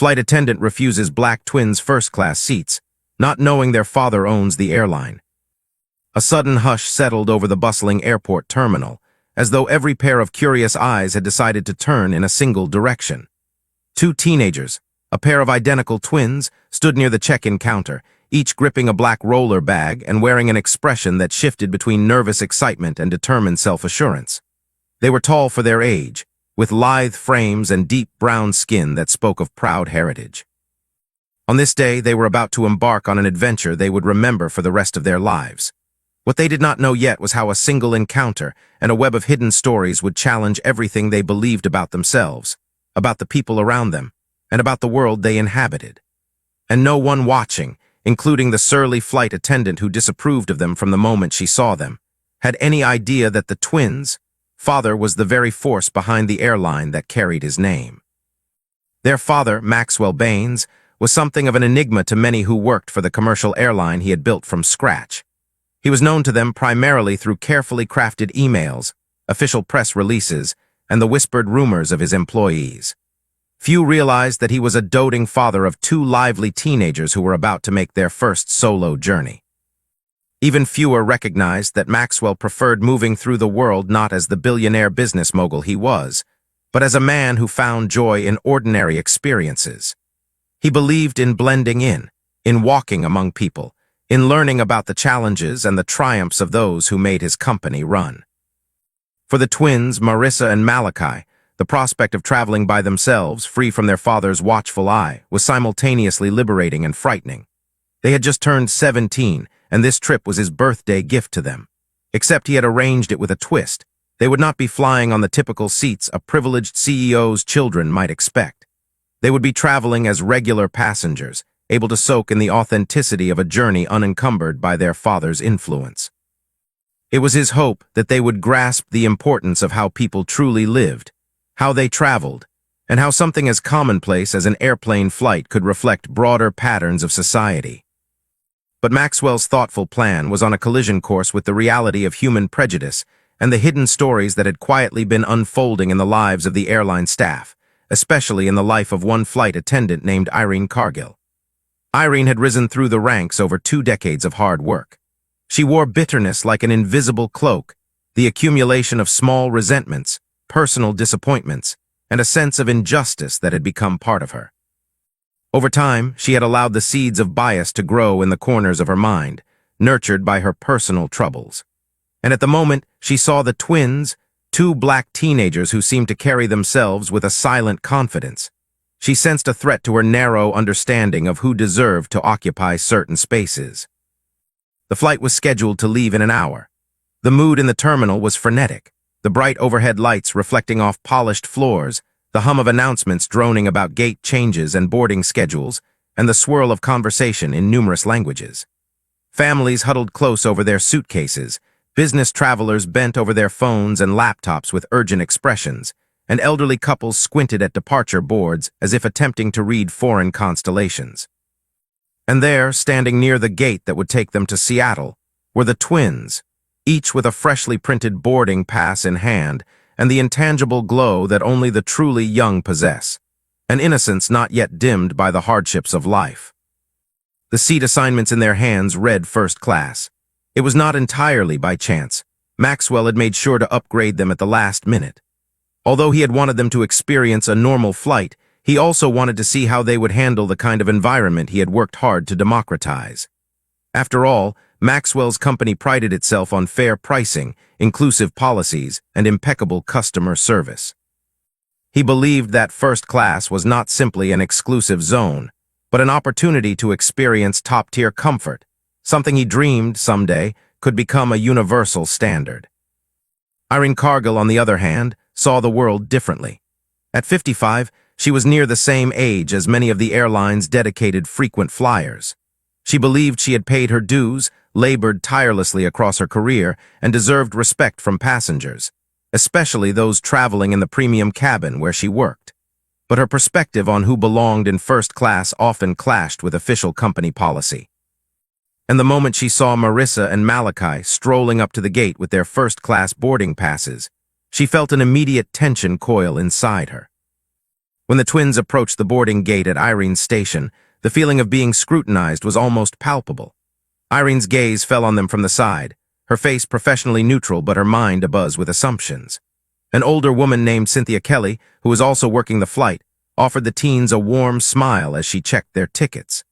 Flight attendant refuses black twins' first-class seats, not knowing their father owns the airline. A sudden hush settled over the bustling airport terminal, as though every pair of curious eyes had decided to turn in a single direction. Two teenagers, a pair of identical twins, stood near the check-in counter, each gripping a black roller bag and wearing an expression that shifted between nervous excitement and determined self-assurance. They were tall for their age, with lithe frames and deep brown skin that spoke of proud heritage. On this day, they were about to embark on an adventure they would remember for the rest of their lives. What they did not know yet was how a single encounter and a web of hidden stories would challenge everything they believed about themselves, about the people around them, and about the world they inhabited. And no one watching, including the surly flight attendant who disapproved of them from the moment she saw them, had any idea that the twins' father was the very force behind the airline that carried his name. Their father, Maxwell Baines, was something of an enigma to many who worked for the commercial airline he had built from scratch. He was known to them primarily through carefully crafted emails, official press releases, and the whispered rumors of his employees. Few realized that he was a doting father of two lively teenagers who were about to make their first solo journey. Even fewer recognized that Maxwell preferred moving through the world not as the billionaire business mogul he was, but as a man who found joy in ordinary experiences. He believed in blending in walking among people, in learning about the challenges and the triumphs of those who made his company run. For the twins, Marissa and Malachi, the prospect of traveling by themselves, free from their father's watchful eye, was simultaneously liberating and frightening. They had just turned 17, and this trip was his birthday gift to them. Except he had arranged it with a twist. They would not be flying on the typical seats a privileged CEO's children might expect. They would be traveling as regular passengers, able to soak in the authenticity of a journey unencumbered by their father's influence. It was his hope that they would grasp the importance of how people truly lived, how they traveled, and how something as commonplace as an airplane flight could reflect broader patterns of society. But Maxwell's thoughtful plan was on a collision course with the reality of human prejudice and the hidden stories that had quietly been unfolding in the lives of the airline staff, especially in the life of one flight attendant named Irene Cargill. Irene had risen through the ranks over 2 decades of hard work. She wore bitterness like an invisible cloak, the accumulation of small resentments, personal disappointments, and a sense of injustice that had become part of her. Over time, she had allowed the seeds of bias to grow in the corners of her mind, nurtured by her personal troubles. And at the moment, she saw the twins, 2 black teenagers who seemed to carry themselves with a silent confidence. She sensed a threat to her narrow understanding of who deserved to occupy certain spaces. The flight was scheduled to leave in an hour. The mood in the terminal was frenetic, the bright overhead lights reflecting off polished floors, the hum of announcements droning about gate changes and boarding schedules, and the swirl of conversation in numerous languages. Families huddled close over their suitcases, business travelers bent over their phones and laptops with urgent expressions, and elderly couples squinted at departure boards as if attempting to read foreign constellations. And there, standing near the gate that would take them to Seattle, were the twins, each with a freshly printed boarding pass in hand, and the intangible glow that only the truly young possess, an innocence not yet dimmed by the hardships of life. The seat assignments in their hands read first class. It was not entirely by chance. Maxwell had made sure to upgrade them at the last minute. Although he had wanted them to experience a normal flight, he also wanted to see how they would handle the kind of environment he had worked hard to democratize. After all, Maxwell's company prided itself on fair pricing, inclusive policies, and impeccable customer service. He believed that first class was not simply an exclusive zone, but an opportunity to experience top-tier comfort, something he dreamed someday could become a universal standard. Irene Cargill, on the other hand, saw the world differently. At 55, she was near the same age as many of the airline's dedicated frequent flyers. She believed she had paid her dues, labored tirelessly across her career, and deserved respect from passengers, especially those traveling in the premium cabin where she worked. But her perspective on who belonged in first class often clashed with official company policy. And the moment she saw Marissa and Malachi strolling up to the gate with their first-class boarding passes, she felt an immediate tension coil inside her. When the twins approached the boarding gate at Irene's station, the feeling of being scrutinized was almost palpable. Irene's gaze fell on them from the side, her face professionally neutral but her mind abuzz with assumptions. An older woman named Cynthia Kelly, who was also working the flight, offered the teens a warm smile as she checked their tickets.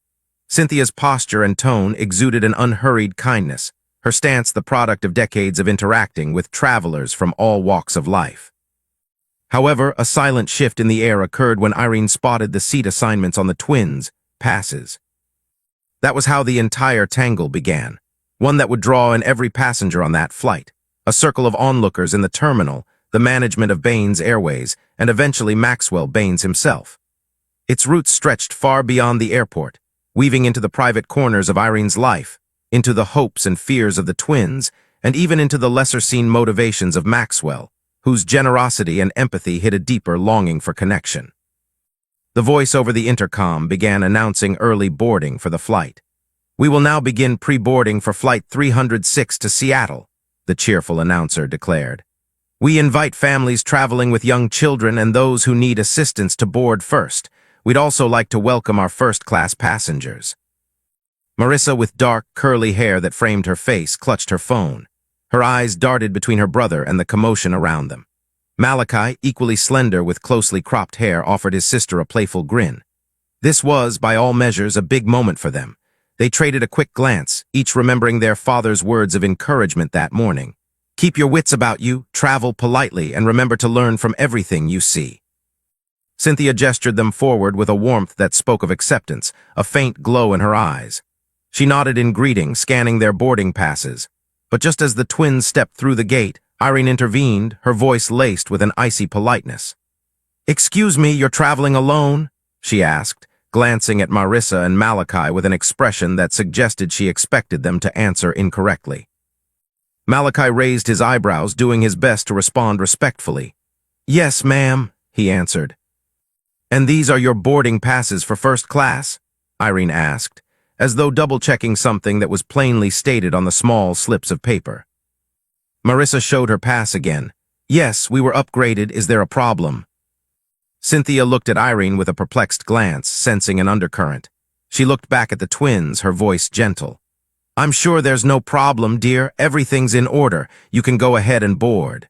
Cynthia's posture and tone exuded an unhurried kindness, her stance the product of decades of interacting with travelers from all walks of life. However, a silent shift in the air occurred when Irene spotted the seat assignments on the twins' passes. That was how the entire tangle began, one that would draw in every passenger on that flight, a circle of onlookers in the terminal, the management of Baines Airways, and eventually Maxwell Baines himself. Its roots stretched far beyond the airport, weaving into the private corners of Irene's life, into the hopes and fears of the twins, and even into the lesser-seen motivations of Maxwell, whose generosity and empathy hid a deeper longing for connection. The voice over the intercom began announcing early boarding for the flight. "We will now begin pre-boarding for Flight 306 to Seattle," the cheerful announcer declared. "We invite families traveling with young children and those who need assistance to board first. We'd also like to welcome our first-class passengers." Marissa, with dark, curly hair that framed her face, clutched her phone. Her eyes darted between her brother and the commotion around them. Malachi, equally slender with closely cropped hair, offered his sister a playful grin. This was, by all measures, a big moment for them. They traded a quick glance, each remembering their father's words of encouragement that morning. "Keep your wits about you, travel politely, and remember to learn from everything you see." Cynthia gestured them forward with a warmth that spoke of acceptance, a faint glow in her eyes. She nodded in greeting, scanning their boarding passes. But just as the twins stepped through the gate, Irene intervened, her voice laced with an icy politeness. "Excuse me, you're traveling alone?" she asked, glancing at Marissa and Malachi with an expression that suggested she expected them to answer incorrectly. Malachi raised his eyebrows, doing his best to respond respectfully. "Yes, ma'am," he answered. "And these are your boarding passes for first class?" Irene asked, as though double-checking something that was plainly stated on the small slips of paper. Marissa showed her pass again. "Yes, we were upgraded. Is there a problem?" Cynthia looked at Irene with a perplexed glance, sensing an undercurrent. She looked back at the twins, her voice gentle. "I'm sure there's no problem, dear. Everything's in order. You can go ahead and board."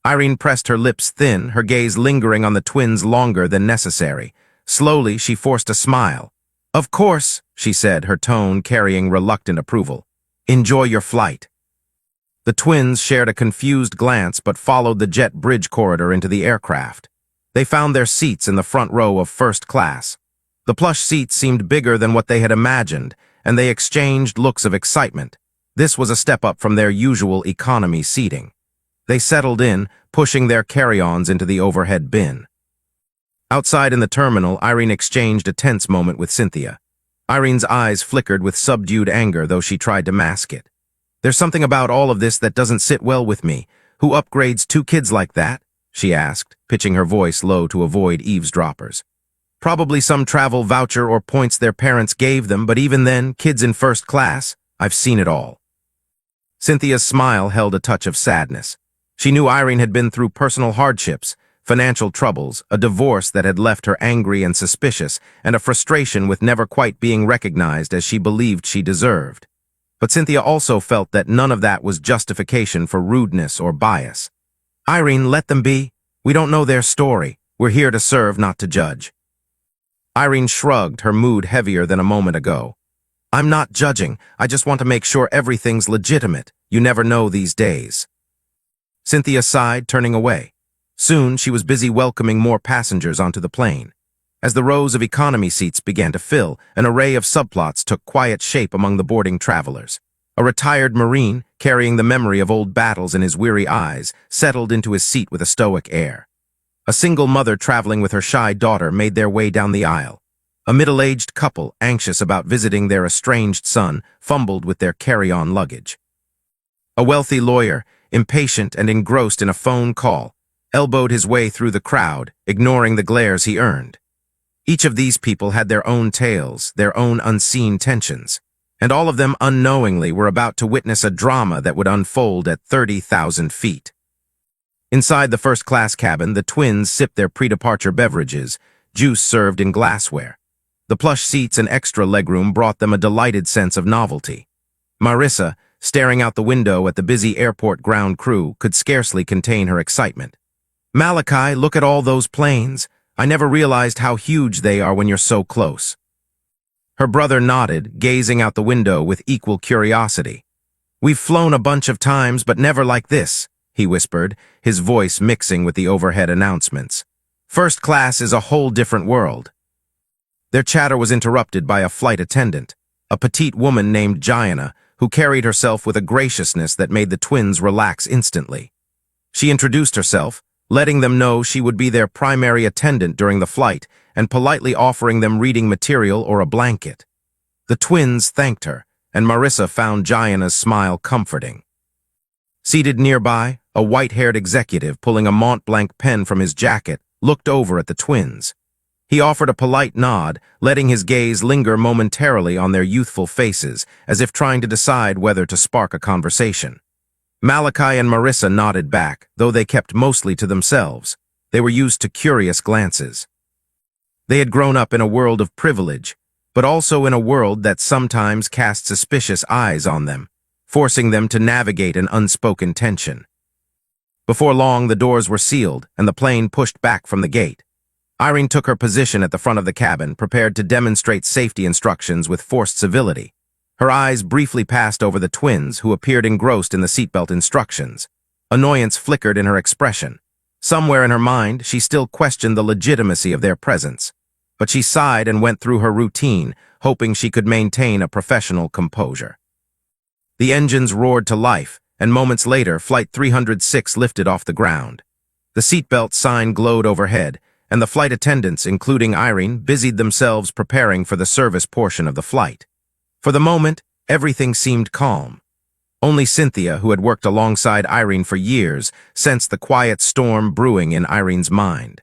Irene pressed her lips thin, her gaze lingering on the twins longer than necessary. Slowly, she forced a smile. "Of course," she said, her tone carrying reluctant approval. "Enjoy your flight." The twins shared a confused glance but followed the jet bridge corridor into the aircraft. They found their seats in the front row of first class. The plush seats seemed bigger than what they had imagined, and they exchanged looks of excitement. This was a step up from their usual economy seating. They settled in, pushing their carry-ons into the overhead bin. Outside in the terminal, Irene exchanged a tense moment with Cynthia. Irene's eyes flickered with subdued anger, though she tried to mask it. "There's something about all of this that doesn't sit well with me. Who upgrades two kids like that?" she asked, pitching her voice low to avoid eavesdroppers. "Probably some travel voucher or points their parents gave them, but even then, kids in first class, I've seen it all." Cynthia's smile held a touch of sadness. She knew Irene had been through personal hardships, financial troubles, a divorce that had left her angry and suspicious, and a frustration with never quite being recognized as she believed she deserved. But Cynthia also felt that none of that was justification for rudeness or bias. "Irene, let them be. We don't know their story. We're here to serve, not to judge." Irene shrugged, her mood heavier than a moment ago. "I'm not judging. I just want to make sure everything's legitimate. You never know these days." Cynthia sighed, turning away. Soon, she was busy welcoming more passengers onto the plane. As the rows of economy seats began to fill, an array of subplots took quiet shape among the boarding travelers. A retired Marine, carrying the memory of old battles in his weary eyes, settled into his seat with a stoic air. A single mother traveling with her shy daughter made their way down the aisle. A middle-aged couple, anxious about visiting their estranged son, fumbled with their carry-on luggage. A wealthy lawyer, impatient and engrossed in a phone call, elbowed his way through the crowd, ignoring the glares he earned. Each of these people had their own tales, their own unseen tensions, and all of them unknowingly were about to witness a drama that would unfold at 30,000 feet. Inside the first-class cabin, the twins sipped their pre-departure beverages, juice served in glassware. The plush seats and extra legroom brought them a delighted sense of novelty. Marissa, staring out the window at the busy airport ground crew, could scarcely contain her excitement. "Malachi, look at all those planes. I never realized how huge they are when you're so close." Her brother nodded, gazing out the window with equal curiosity. "We've flown a bunch of times, but never like this," he whispered, his voice mixing with the overhead announcements. "First class is a whole different world." Their chatter was interrupted by a flight attendant, a petite woman named Gianna, who carried herself with a graciousness that made the twins relax instantly. She introduced herself, letting them know she would be their primary attendant during the flight and politely offering them reading material or a blanket. The twins thanked her, and Marissa found Gianna's smile comforting. Seated nearby, a white-haired executive pulling a Mont Blanc pen from his jacket looked over at the twins. He offered a polite nod, letting his gaze linger momentarily on their youthful faces, as if trying to decide whether to spark a conversation. Malachi and Marissa nodded back, though they kept mostly to themselves. They were used to curious glances. They had grown up in a world of privilege, but also in a world that sometimes cast suspicious eyes on them, forcing them to navigate an unspoken tension. Before long, the doors were sealed and the plane pushed back from the gate. Irene took her position at the front of the cabin, prepared to demonstrate safety instructions with forced civility. Her eyes briefly passed over the twins, who appeared engrossed in the seatbelt instructions. Annoyance flickered in her expression. Somewhere in her mind, she still questioned the legitimacy of their presence. But she sighed and went through her routine, hoping she could maintain a professional composure. The engines roared to life, and moments later, Flight 306 lifted off the ground. The seatbelt sign glowed overhead, and the flight attendants, including Irene, busied themselves preparing for the service portion of the flight. For the moment, everything seemed calm. Only Cynthia, who had worked alongside Irene for years, sensed the quiet storm brewing in Irene's mind.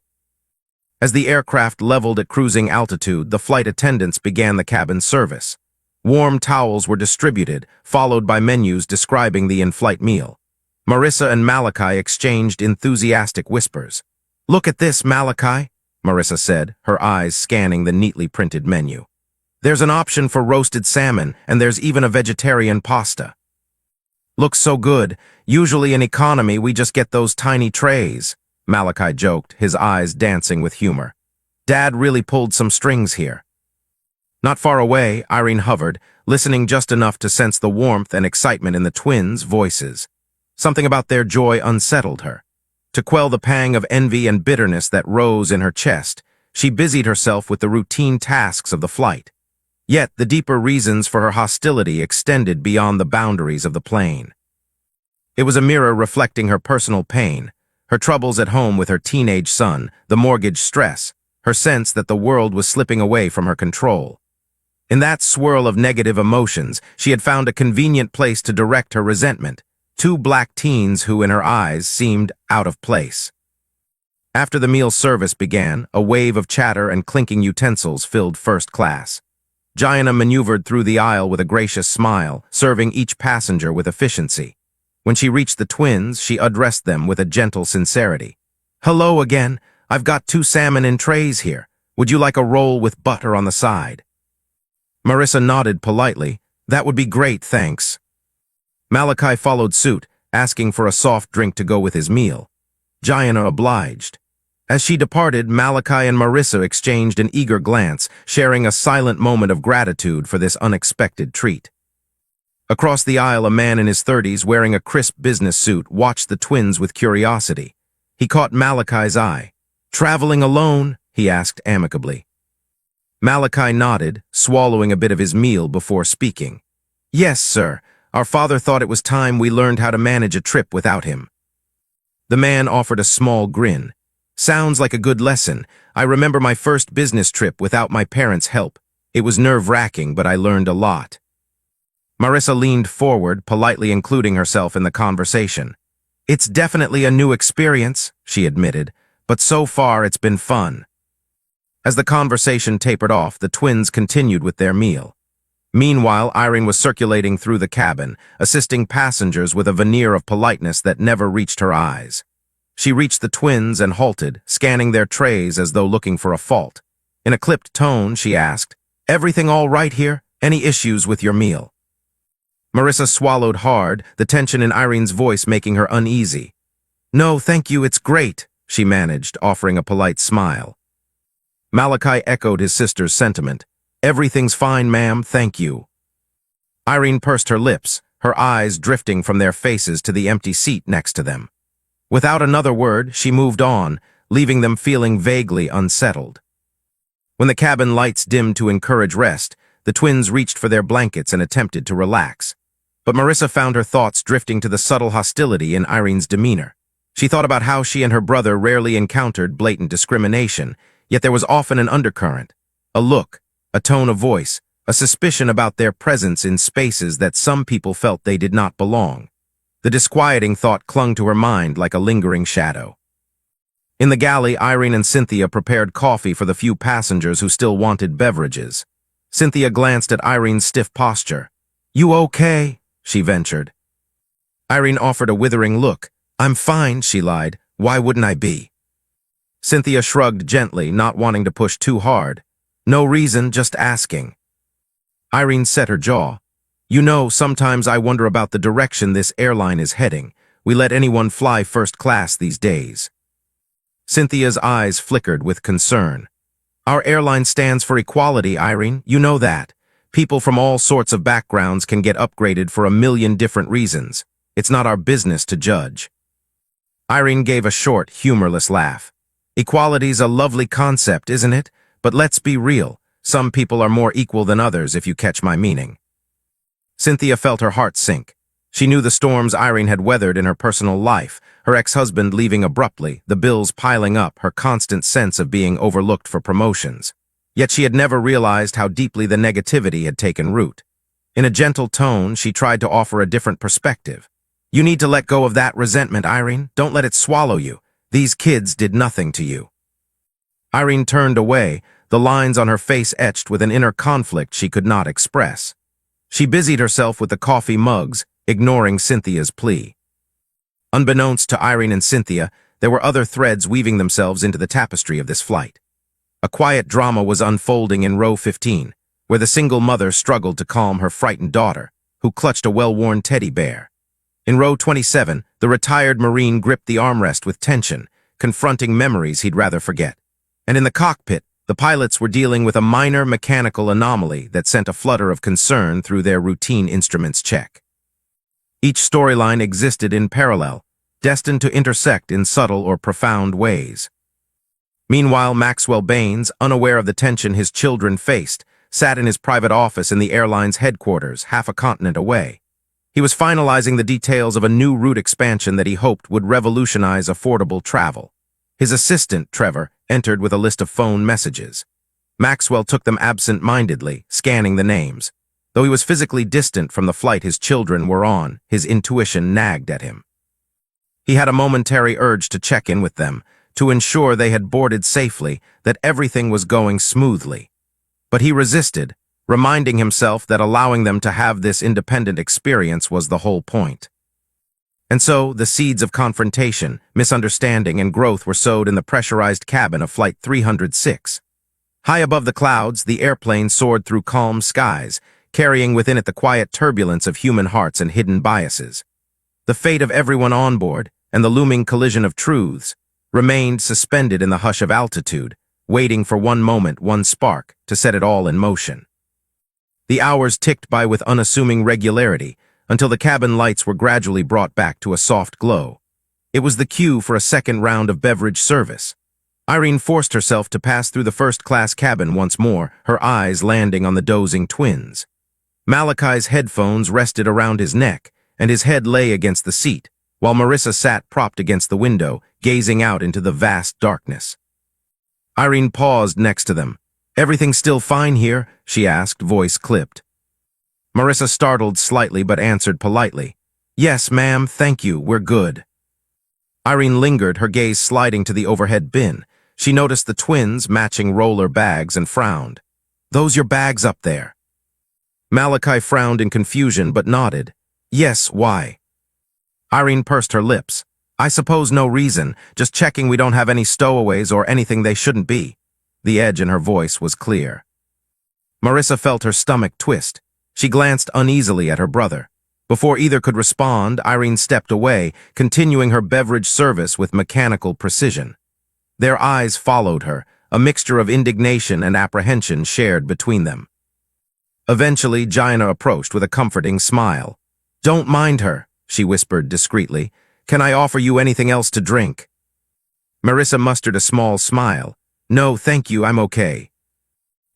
As the aircraft leveled at cruising altitude, the flight attendants began the cabin service. Warm towels were distributed, followed by menus describing the in-flight meal. Marissa and Malachi exchanged enthusiastic whispers. "Look at this, Malachi," Marissa said, her eyes scanning the neatly printed menu. "There's an option for roasted salmon, and there's even a vegetarian pasta." "Looks so good. Usually in economy, we just get those tiny trays," Malachi joked, his eyes dancing with humor. "Dad really pulled some strings here." Not far away, Irene hovered, listening just enough to sense the warmth and excitement in the twins' voices. Something about their joy unsettled her. To quell the pang of envy and bitterness that rose in her chest, she busied herself with the routine tasks of the flight. Yet the deeper reasons for her hostility extended beyond the boundaries of the plane. It was a mirror reflecting her personal pain, her troubles at home with her teenage son, the mortgage stress, her sense that the world was slipping away from her control. In that swirl of negative emotions, she had found a convenient place to direct her resentment, two black teens who, in her eyes, seemed out of place. After the meal service began, a wave of chatter and clinking utensils filled first class. Gianna maneuvered through the aisle with a gracious smile, serving each passenger with efficiency. When she reached the twins, she addressed them with a gentle sincerity. "Hello again. I've got 2 salmon in trays here. Would you like a roll with butter on the side?" Marissa nodded politely. "That would be great, thanks." Malachi followed suit, asking for a soft drink to go with his meal. Gianna obliged. As she departed, Malachi and Marissa exchanged an eager glance, sharing a silent moment of gratitude for this unexpected treat. Across the aisle, a man in his 30s wearing a crisp business suit watched the twins with curiosity. He caught Malachi's eye. "Traveling alone?" he asked amicably. Malachi nodded, swallowing a bit of his meal before speaking. "Yes, sir. Our father thought it was time we learned how to manage a trip without him." The man offered a small grin. "Sounds like a good lesson. I remember my first business trip without my parents' help. It was nerve-wracking, but I learned a lot." Marissa leaned forward, politely including herself in the conversation. "It's definitely a new experience," she admitted, "but so far it's been fun." As the conversation tapered off, the twins continued with their meal. Meanwhile, Irene was circulating through the cabin, assisting passengers with a veneer of politeness that never reached her eyes. She reached the twins and halted, scanning their trays as though looking for a fault. In a clipped tone, she asked, "Everything all right here? Any issues with your meal?" Marissa swallowed hard, the tension in Irene's voice making her uneasy. "No, thank you, it's great," she managed, offering a polite smile. Malachi echoed his sister's sentiment. "Everything's fine, ma'am, thank you." Irene pursed her lips, her eyes drifting from their faces to the empty seat next to them. Without another word, she moved on, leaving them feeling vaguely unsettled. When the cabin lights dimmed to encourage rest, the twins reached for their blankets and attempted to relax. But Marissa found her thoughts drifting to the subtle hostility in Irene's demeanor. She thought about how she and her brother rarely encountered blatant discrimination, yet there was often an undercurrent, a look, a tone of voice, a suspicion about their presence in spaces that some people felt they did not belong. The disquieting thought clung to her mind like a lingering shadow. In the galley, Irene and Cynthia prepared coffee for the few passengers who still wanted beverages. Cynthia glanced at Irene's stiff posture. "You okay?" she ventured. Irene offered a withering look. "I'm fine," she lied. "Why wouldn't I be?" Cynthia shrugged gently, not wanting to push too hard. "No reason, just asking." Irene set her jaw. "You know, sometimes I wonder about the direction this airline is heading. We let anyone fly first class these days." Cynthia's eyes flickered with concern. "Our airline stands for equality, Irene. You know that. People from all sorts of backgrounds can get upgraded for a million different reasons. It's not our business to judge." Irene gave a short, humorless laugh. "Equality's a lovely concept, isn't it? But let's be real. Some people are more equal than others, if you catch my meaning." Cynthia felt her heart sink. She knew the storms Irene had weathered in her personal life, her ex-husband leaving abruptly, the bills piling up, her constant sense of being overlooked for promotions. Yet she had never realized how deeply the negativity had taken root. In a gentle tone, she tried to offer a different perspective. "You need to let go of that resentment, Irene. Don't let it swallow you. These kids did nothing to you." Irene turned away, the lines on her face etched with an inner conflict she could not express. She busied herself with the coffee mugs, ignoring Cynthia's plea. Unbeknownst to Irene and Cynthia, there were other threads weaving themselves into the tapestry of this flight. A quiet drama was unfolding in row 15, where the single mother struggled to calm her frightened daughter, who clutched a well-worn teddy bear. In row 27, the retired Marine gripped the armrest with tension, confronting memories he'd rather forget. And in the cockpit, the pilots were dealing with a minor mechanical anomaly that sent a flutter of concern through their routine instruments check. Each storyline existed in parallel, destined to intersect in subtle or profound ways. Meanwhile, Maxwell Baines, unaware of the tension his children faced, sat in his private office in the airline's headquarters, half a continent away. He was finalizing the details of a new route expansion that he hoped would revolutionize affordable travel. His assistant, Trevor, entered with a list of phone messages. Maxwell took them absent-mindedly, scanning the names. Though he was physically distant from the flight his children were on, his intuition nagged at him. He had a momentary urge to check in with them, to ensure they had boarded safely, that everything was going smoothly. But he resisted, reminding himself that allowing them to have this independent experience was the whole point. And so, the seeds of confrontation, misunderstanding, and growth were sowed in the pressurized cabin of Flight 306. High above the clouds, the airplane soared through calm skies, carrying within it the quiet turbulence of human hearts and hidden biases. The fate of everyone on board, and the looming collision of truths, remained suspended in the hush of altitude, waiting for one moment, one spark, to set it all in motion. The hours ticked by with unassuming regularity, until the cabin lights were gradually brought back to a soft glow. It was the cue for a second round of beverage service. Irene forced herself to pass through the first-class cabin once more, her eyes landing on the dozing twins. Malachi's headphones rested around his neck, and his head lay against the seat, while Marissa sat propped against the window, gazing out into the vast darkness. Irene paused next to them. "Everything still fine here?" she asked, voice clipped. Marissa startled slightly but answered politely. "Yes, ma'am, thank you, we're good." Irene lingered, her gaze sliding to the overhead bin. She noticed the twins' matching roller bags and frowned. "Those your bags up there?" Malachi frowned in confusion but nodded. "Yes, why?" Irene pursed her lips. I suppose no reason, just checking we don't have any stowaways or anything they shouldn't be. The edge in her voice was clear. Marissa felt her stomach twist. She glanced uneasily at her brother. Before either could respond, Irene stepped away, continuing her beverage service with mechanical precision. Their eyes followed her, a mixture of indignation and apprehension shared between them. Eventually, Jaina approached with a comforting smile. "Don't mind her," she whispered discreetly. "Can I offer you anything else to drink?" Marissa mustered a small smile. "No, thank you, I'm okay."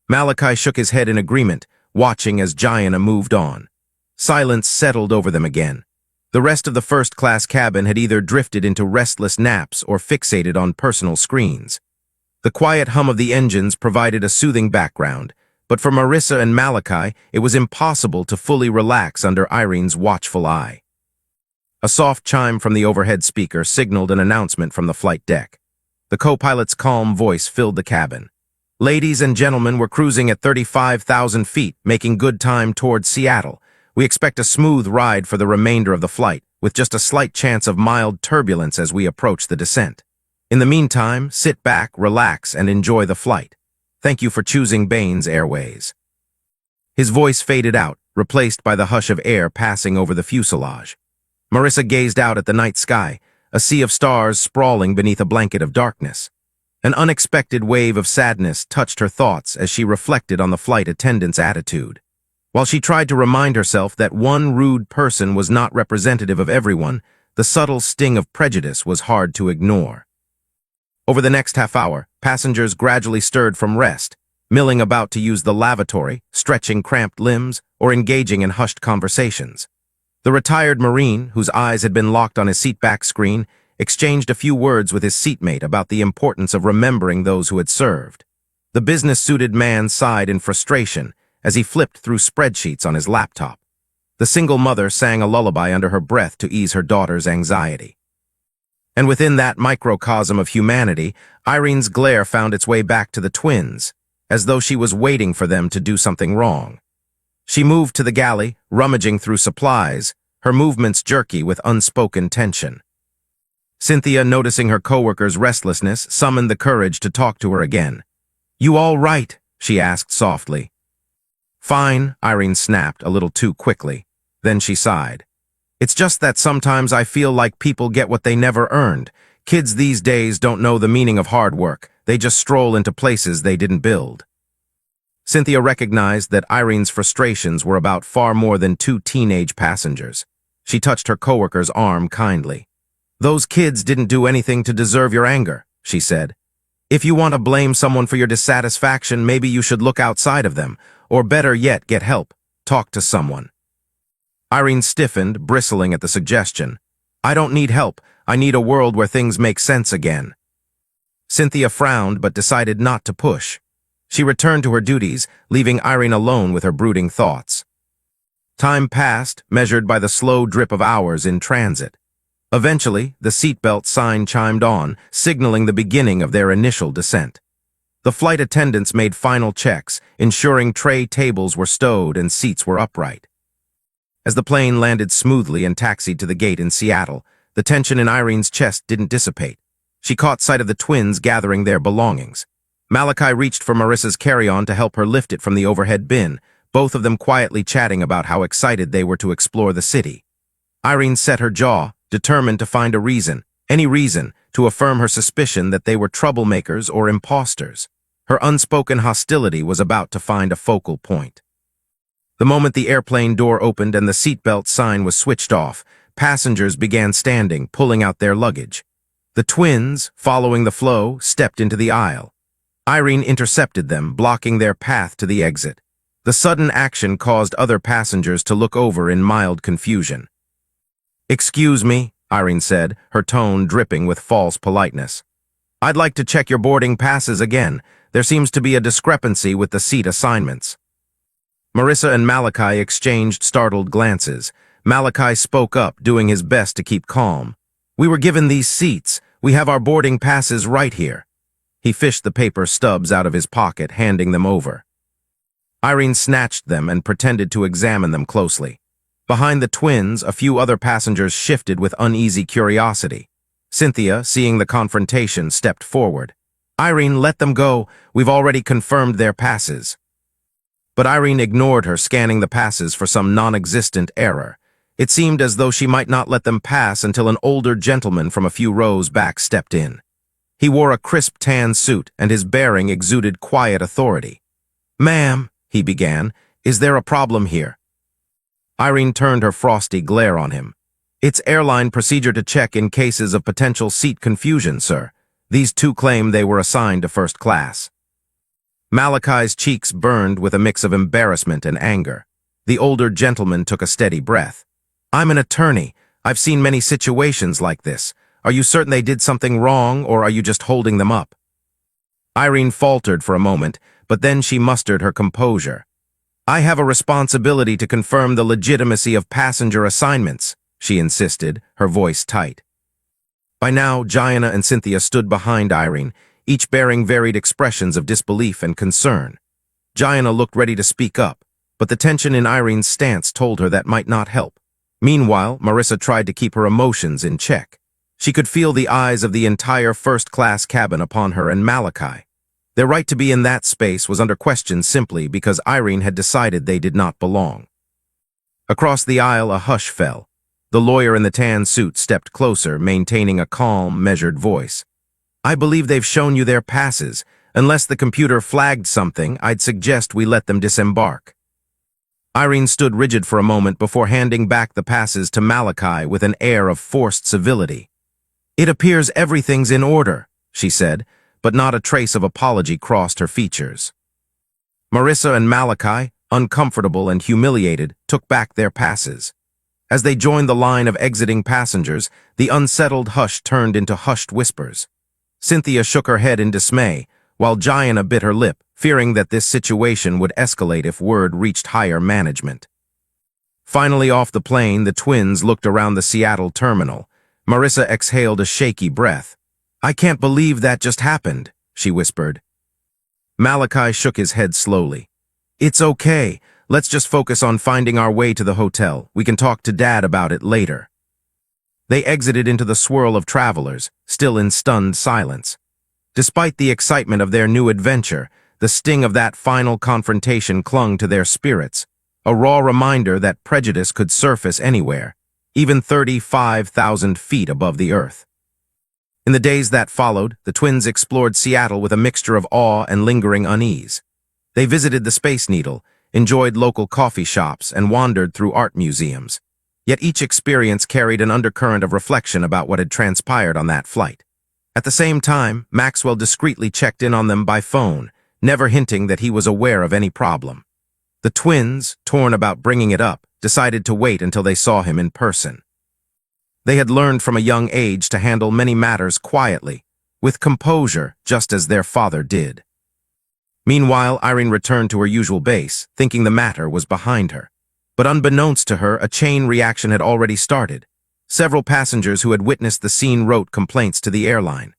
Malachi shook his head in agreement, watching as Jaina moved on. Silence settled over them again. The rest of the first-class cabin had either drifted into restless naps or fixated on personal screens. The quiet hum of the engines provided a soothing background, but for Marissa and Malachi, it was impossible to fully relax under Irene's watchful eye. A soft chime from the overhead speaker signaled an announcement from the flight deck. The co-pilot's calm voice filled the cabin. "Ladies and gentlemen, we're cruising at 35,000 feet, making good time towards Seattle. We expect a smooth ride for the remainder of the flight, with just a slight chance of mild turbulence as we approach the descent. In the meantime, sit back, relax, and enjoy the flight. Thank you for choosing Baines Airways." His voice faded out, replaced by the hush of air passing over the fuselage. Marissa gazed out at the night sky, a sea of stars sprawling beneath a blanket of darkness. An unexpected wave of sadness touched her thoughts as she reflected on the flight attendant's attitude. While she tried to remind herself that one rude person was not representative of everyone, the subtle sting of prejudice was hard to ignore. Over the next half hour, passengers gradually stirred from rest, milling about to use the lavatory, stretching cramped limbs, or engaging in hushed conversations. The retired Marine, whose eyes had been locked on his seatback screen, exchanged a few words with his seatmate about the importance of remembering those who had served. The business-suited man sighed in frustration as he flipped through spreadsheets on his laptop. The single mother sang a lullaby under her breath to ease her daughter's anxiety. And within that microcosm of humanity, Irene's glare found its way back to the twins, as though she was waiting for them to do something wrong. She moved to the galley, rummaging through supplies, her movements jerky with unspoken tension. Cynthia, noticing her coworker's restlessness, summoned the courage to talk to her again. "You all right?" she asked softly. "Fine," Irene snapped a little too quickly. Then she sighed. "It's just that sometimes I feel like people get what they never earned. Kids these days don't know the meaning of hard work. They just stroll into places they didn't build." Cynthia recognized that Irene's frustrations were about far more than two teenage passengers. She touched her coworker's arm kindly. "Those kids didn't do anything to deserve your anger," she said. "If you want to blame someone for your dissatisfaction, maybe you should look outside of them, or better yet, get help. Talk to someone." Irene stiffened, bristling at the suggestion. "I don't need help. I need a world where things make sense again." Cynthia frowned but decided not to push. She returned to her duties, leaving Irene alone with her brooding thoughts. Time passed, measured by the slow drip of hours in transit. Eventually, the seatbelt sign chimed on, signaling the beginning of their initial descent. The flight attendants made final checks, ensuring tray tables were stowed and seats were upright. As the plane landed smoothly and taxied to the gate in Seattle, the tension in Irene's chest didn't dissipate. She caught sight of the twins gathering their belongings. Malachi reached for Marissa's carry-on to help her lift it from the overhead bin, both of them quietly chatting about how excited they were to explore the city. Irene set her jaw, determined to find a reason, any reason, to affirm her suspicion that they were troublemakers or imposters. Her unspoken hostility was about to find a focal point. The moment the airplane door opened and the seatbelt sign was switched off, passengers began standing, pulling out their luggage. The twins, following the flow, stepped into the aisle. Irene intercepted them, blocking their path to the exit. The sudden action caused other passengers to look over in mild confusion. "Excuse me," Irene said, her tone dripping with false politeness. "I'd like to check your boarding passes again. There seems to be a discrepancy with the seat assignments." Marissa and Malachi exchanged startled glances. Malachi spoke up, doing his best to keep calm. "We were given these seats. We have our boarding passes right here." He fished the paper stubs out of his pocket, handing them over. Irene snatched them and pretended to examine them closely. Behind the twins, a few other passengers shifted with uneasy curiosity. Cynthia, seeing the confrontation, stepped forward. Irene, let them go. We've already confirmed their passes. But Irene ignored her, scanning the passes for some non-existent error. It seemed as though she might not let them pass until an older gentleman from a few rows back stepped in. He wore a crisp tan suit, and his bearing exuded quiet authority. "Ma'am," he began, "is there a problem here?" Irene turned her frosty glare on him. "It's airline procedure to check in cases of potential seat confusion, sir. These two claim they were assigned to first class." Malachi's cheeks burned with a mix of embarrassment and anger. The older gentleman took a steady breath. "I'm an attorney. I've seen many situations like this. Are you certain they did something wrong, or are you just holding them up?" Irene faltered for a moment, but then she mustered her composure. "I have a responsibility to confirm the legitimacy of passenger assignments," she insisted, her voice tight. By now, Gianna and Cynthia stood behind Irene, each bearing varied expressions of disbelief and concern. Gianna looked ready to speak up, but the tension in Irene's stance told her that might not help. Meanwhile, Marissa tried to keep her emotions in check. She could feel the eyes of the entire first-class cabin upon her and Malachi. Their right to be in that space was under question simply because Irene had decided they did not belong. Across the aisle, a hush fell. The lawyer in the tan suit stepped closer, maintaining a calm, measured voice. "I believe they've shown you their passes. Unless the computer flagged something, I'd suggest we let them disembark." Irene stood rigid for a moment before handing back the passes to Malachi with an air of forced civility. "It appears everything's in order," she said, but not a trace of apology crossed her features. Marissa and Malachi, uncomfortable and humiliated, took back their passes. As they joined the line of exiting passengers, the unsettled hush turned into hushed whispers. Cynthia shook her head in dismay, while Gianna bit her lip, fearing that this situation would escalate if word reached higher management. Finally off the plane, the twins looked around the Seattle terminal. Marissa exhaled a shaky breath. "I can't believe that just happened," she whispered. Malachi shook his head slowly. "It's okay. Let's just focus on finding our way to the hotel. We can talk to Dad about it later." They exited into the swirl of travelers, still in stunned silence. Despite the excitement of their new adventure, the sting of that final confrontation clung to their spirits, a raw reminder that prejudice could surface anywhere, even 35,000 feet above the earth. In the days that followed, the twins explored Seattle with a mixture of awe and lingering unease. They visited the Space Needle, enjoyed local coffee shops, and wandered through art museums. Yet each experience carried an undercurrent of reflection about what had transpired on that flight. At the same time, Maxwell discreetly checked in on them by phone, never hinting that he was aware of any problem. The twins, torn about bringing it up, decided to wait until they saw him in person. They had learned from a young age to handle many matters quietly, with composure, just as their father did. Meanwhile, Irene returned to her usual base, thinking the matter was behind her. But unbeknownst to her, a chain reaction had already started. Several passengers who had witnessed the scene wrote complaints to the airline.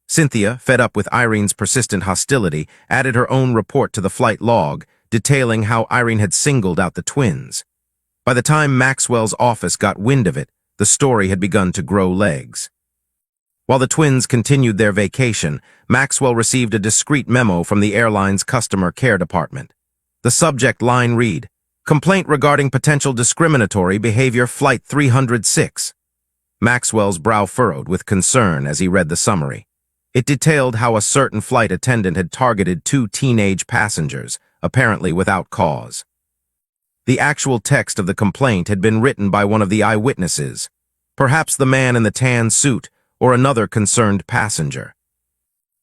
Cynthia, fed up with Irene's persistent hostility, added her own report to the flight log, detailing how Irene had singled out the twins. By the time Maxwell's office got wind of it, the story had begun to grow legs. While the twins continued their vacation, Maxwell received a discreet memo from the airline's customer care department. The subject line read, "Complaint regarding potential discriminatory behavior Flight 306. Maxwell's brow furrowed with concern as he read the summary. It detailed how a certain flight attendant had targeted two teenage passengers, apparently without cause. The actual text of the complaint had been written by one of the eyewitnesses, perhaps the man in the tan suit or another concerned passenger.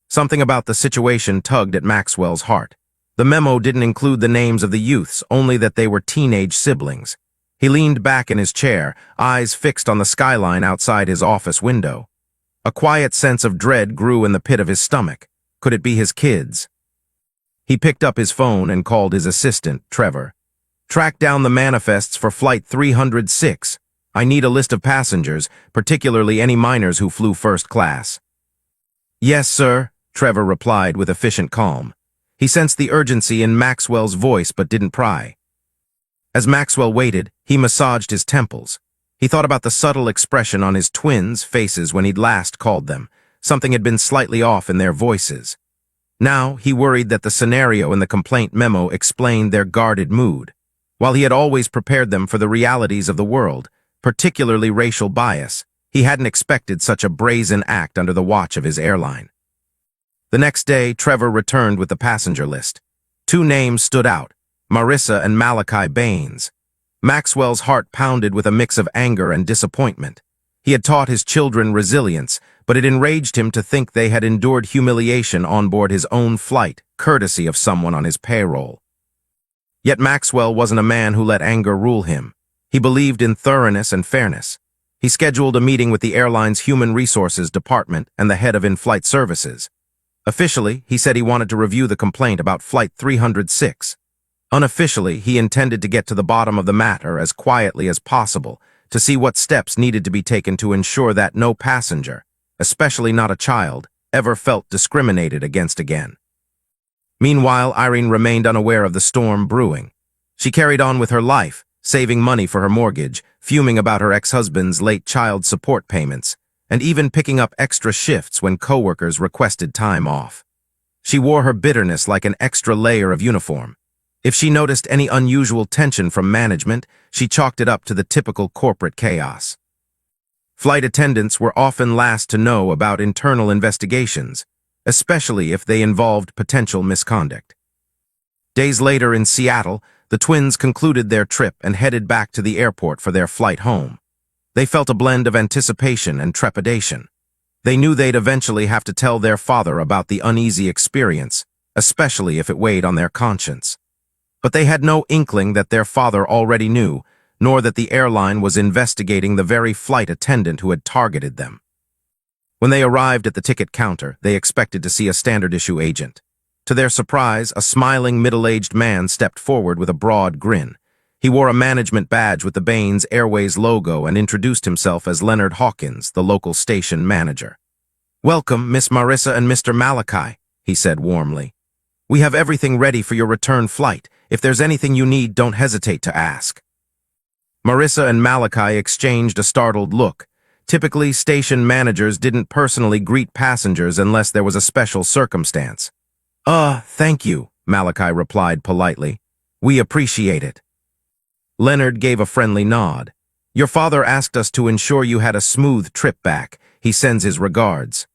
Something about the situation tugged at Maxwell's heart. The memo didn't include the names of the youths, only that they were teenage siblings. He leaned back in his chair, eyes fixed on the skyline outside his office window. A quiet sense of dread grew in the pit of his stomach. Could it be his kids? He picked up his phone and called his assistant, Trevor. "Track down the manifests for Flight 306. I need a list of passengers, particularly any minors who flew first class." "Yes, sir," Trevor replied with efficient calm. He sensed the urgency in Maxwell's voice but didn't pry. As Maxwell waited, he massaged his temples. He thought about the subtle expression on his twins' faces when he'd last called them. Something had been slightly off in their voices. Now, he worried that the scenario in the complaint memo explained their guarded mood. While he had always prepared them for the realities of the world, particularly racial bias, he hadn't expected such a brazen act under the watch of his airline. The next day, Trevor returned with the passenger list. 2 names stood out, Marissa and Malachi Baines. Maxwell's heart pounded with a mix of anger and disappointment. He had taught his children resilience, but it enraged him to think they had endured humiliation on board his own flight, courtesy of someone on his payroll. Yet Maxwell wasn't a man who let anger rule him. He believed in thoroughness and fairness. He scheduled a meeting with the airline's Human Resources Department and the head of in-flight services. Officially, he said he wanted to review the complaint about Flight 306. Unofficially, he intended to get to the bottom of the matter as quietly as possible, to see what steps needed to be taken to ensure that no passenger, especially not a child, ever felt discriminated against again. Meanwhile, Irene remained unaware of the storm brewing. She carried on with her life, saving money for her mortgage, fuming about her ex-husband's late child support payments, and even picking up extra shifts when coworkers requested time off. She wore her bitterness like an extra layer of uniform. If she noticed any unusual tension from management, she chalked it up to the typical corporate chaos. Flight attendants were often last to know about internal investigations, especially if they involved potential misconduct. Days later in Seattle, the twins concluded their trip and headed back to the airport for their flight home. They felt a blend of anticipation and trepidation. They knew they'd eventually have to tell their father about the uneasy experience, especially if it weighed on their conscience. But they had no inkling that their father already knew, nor that the airline was investigating the very flight attendant who had targeted them. When they arrived at the ticket counter, they expected to see a standard-issue agent. To their surprise, a smiling middle-aged man stepped forward with a broad grin. He wore a management badge with the Baines Airways logo and introduced himself as Leonard Hawkins, the local station manager. "Welcome, Miss Marissa and Mr. Malachi," he said warmly. "We have everything ready for your return flight. If there's anything you need, don't hesitate to ask." Marissa and Malachi exchanged a startled look. Typically, station managers didn't personally greet passengers unless there was a special circumstance. Thank you," Malachi replied politely. "We appreciate it." Leonard gave a friendly nod. "Your father asked us to ensure you had a smooth trip back. He sends his regards."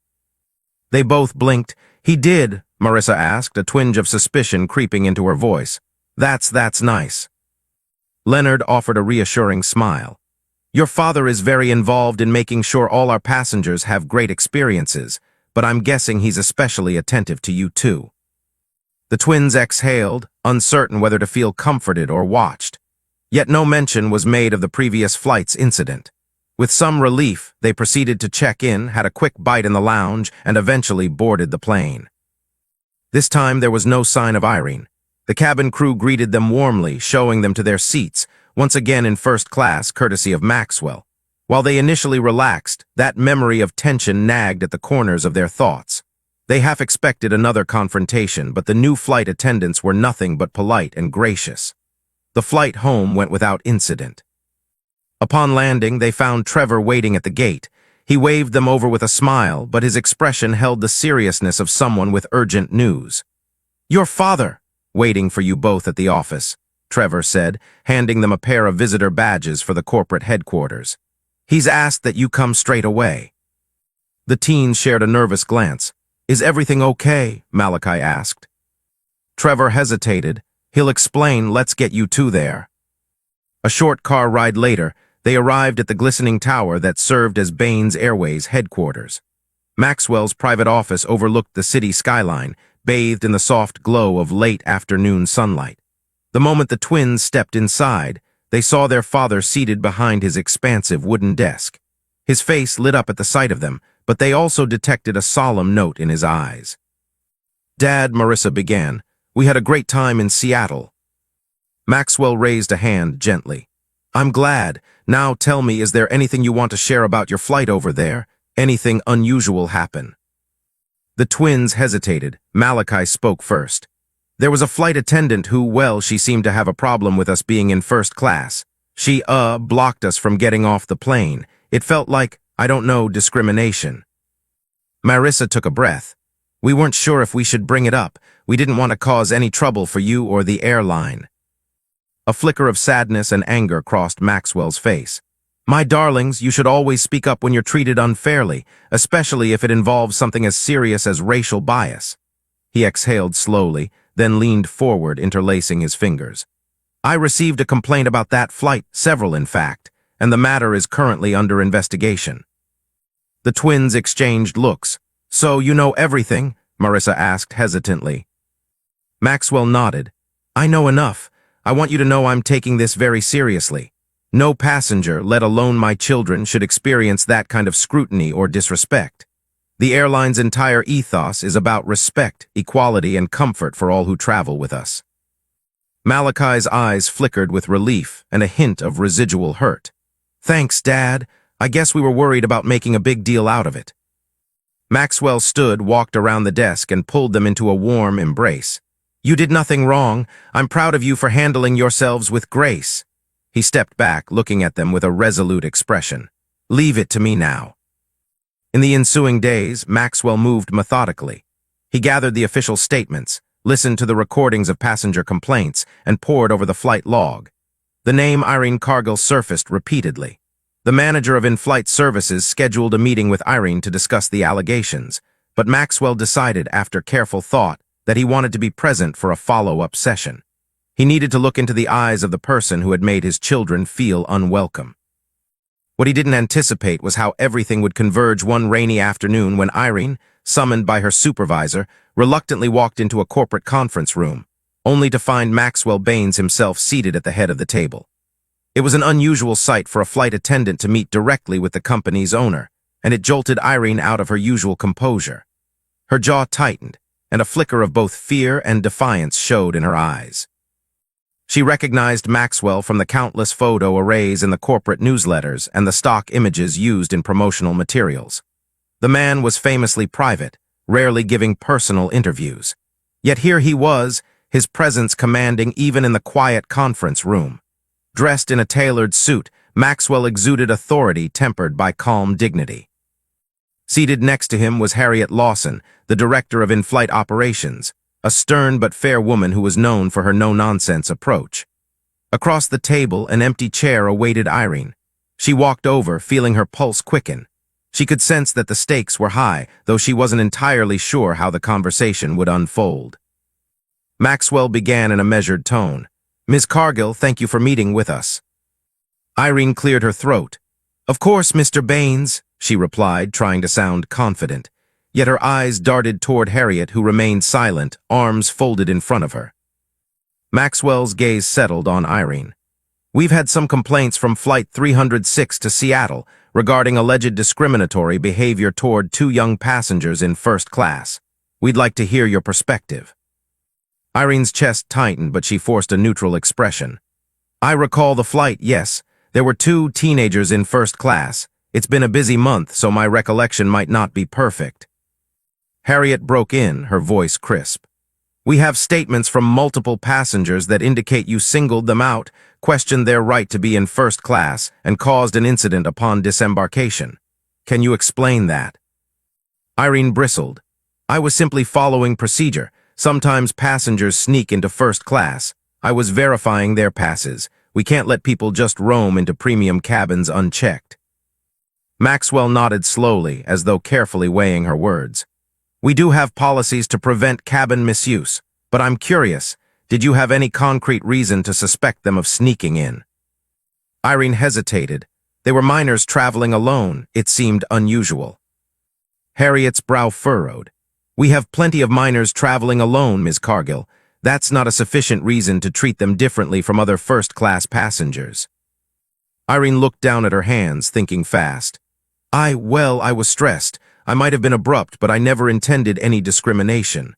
They both blinked. "He did?" Marissa asked, a twinge of suspicion creeping into her voice. That's nice." Leonard offered a reassuring smile. "Your father is very involved in making sure all our passengers have great experiences, but I'm guessing he's especially attentive to you too." The twins exhaled, uncertain whether to feel comforted or watched. Yet no mention was made of the previous flight's incident. With some relief, they proceeded to check in, had a quick bite in the lounge, and eventually boarded the plane. This time there was no sign of Irene. The cabin crew greeted them warmly, showing them to their seats, once again in first class, courtesy of Maxwell. While they initially relaxed, that memory of tension nagged at the corners of their thoughts. They half expected another confrontation, but the new flight attendants were nothing but polite and gracious. The flight home went without incident. Upon landing, they found Trevor waiting at the gate. He waved them over with a smile, but his expression held the seriousness of someone with urgent news. "Your father, waiting for you both at the office," Trevor said, handing them a pair of visitor badges for the corporate headquarters. "He's asked that you come straight away." The teens shared a nervous glance. "Is everything okay?" Malachi asked. Trevor hesitated. "He'll explain. Let's get you two there." A short car ride later, they arrived at the glistening tower that served as Baines Airways headquarters. Maxwell's private office overlooked the city skyline, bathed in the soft glow of late afternoon sunlight. The moment the twins stepped inside, they saw their father seated behind his expansive wooden desk. His face lit up at the sight of them, but they also detected a solemn note in his eyes. "Dad," Marissa began, "we had a great time in Seattle." Maxwell raised a hand gently. "I'm glad. Now tell me, is there anything you want to share about your flight over there? Anything unusual happen?" The twins hesitated. Malachi spoke first. "There was a flight attendant who, well, she seemed to have a problem with us being in first class. She, blocked us from getting off the plane. It felt like, I don't know, discrimination. Marissa took a breath. We weren't sure if we should bring it up. We didn't want to cause any trouble for you or the airline. A flicker of sadness and anger crossed Maxwell's face. My darlings, you should always speak up when you're treated unfairly, especially if it involves something as serious as racial bias. He exhaled slowly, then leaned forward, interlacing his fingers. I received a complaint about that flight, several in fact, and the matter is currently under investigation. The twins exchanged looks. So you know everything? Marissa asked hesitantly. Maxwell nodded. I know enough. I want you to know I'm taking this very seriously. No passenger, let alone my children, should experience that kind of scrutiny or disrespect. The airline's entire ethos is about respect, equality, and comfort for all who travel with us. Malachi's eyes flickered with relief and a hint of residual hurt. Thanks, Dad. I guess we were worried about making a big deal out of it. Maxwell stood, walked around the desk, and pulled them into a warm embrace. You did nothing wrong. I'm proud of you for handling yourselves with grace. He stepped back, looking at them with a resolute expression. Leave it to me now. In the ensuing days, Maxwell moved methodically. He gathered the official statements, listened to the recordings of passenger complaints, and pored over the flight log. The name Irene Cargill surfaced repeatedly. The manager of in-flight services scheduled a meeting with Irene to discuss the allegations, but Maxwell decided after careful thought that he wanted to be present for a follow-up session. He needed to look into the eyes of the person who had made his children feel unwelcome. What he didn't anticipate was how everything would converge one rainy afternoon when Irene, summoned by her supervisor, reluctantly walked into a corporate conference room, only to find Maxwell Baines himself seated at the head of the table. It was an unusual sight for a flight attendant to meet directly with the company's owner, and it jolted Irene out of her usual composure. Her jaw tightened, and a flicker of both fear and defiance showed in her eyes. She recognized Maxwell from the countless photo arrays in the corporate newsletters and the stock images used in promotional materials. The man was famously private, rarely giving personal interviews. Yet here he was, his presence commanding even in the quiet conference room. Dressed in a tailored suit, Maxwell exuded authority tempered by calm dignity. Seated next to him was Harriet Lawson, the director of in-flight operations, a stern but fair woman who was known for her no-nonsense approach. Across the table, an empty chair awaited Irene. She walked over, feeling her pulse quicken. She could sense that the stakes were high, though she wasn't entirely sure how the conversation would unfold. Maxwell began in a measured tone. Ms. Cargill, thank you for meeting with us. Irene cleared her throat. Of course, Mr. Baines, she replied, trying to sound confident. Yet her eyes darted toward Harriet, who remained silent, arms folded in front of her. Maxwell's gaze settled on Irene. We've had some complaints from Flight 306 to Seattle regarding alleged discriminatory behavior toward 2 young passengers in first class. We'd like to hear your perspective. Irene's chest tightened, but she forced a neutral expression. I recall the flight, yes. There were 2 teenagers in first class. It's been a busy month, so my recollection might not be perfect. Harriet broke in, her voice crisp. We have statements from multiple passengers that indicate you singled them out, questioned their right to be in first class, and caused an incident upon disembarkation. Can you explain that? Irene bristled. I was simply following procedure. Sometimes passengers sneak into first class. I was verifying their passes. We can't let people just roam into premium cabins unchecked. Maxwell nodded slowly, as though carefully weighing her words. We do have policies to prevent cabin misuse, but I'm curious, did you have any concrete reason to suspect them of sneaking in? Irene hesitated. They were minors traveling alone. It seemed unusual. Harriet's brow furrowed. We have plenty of minors traveling alone, Ms. Cargill. That's not a sufficient reason to treat them differently from other first-class passengers. Irene looked down at her hands, thinking fast. I was stressed. I might have been abrupt, but I never intended any discrimination.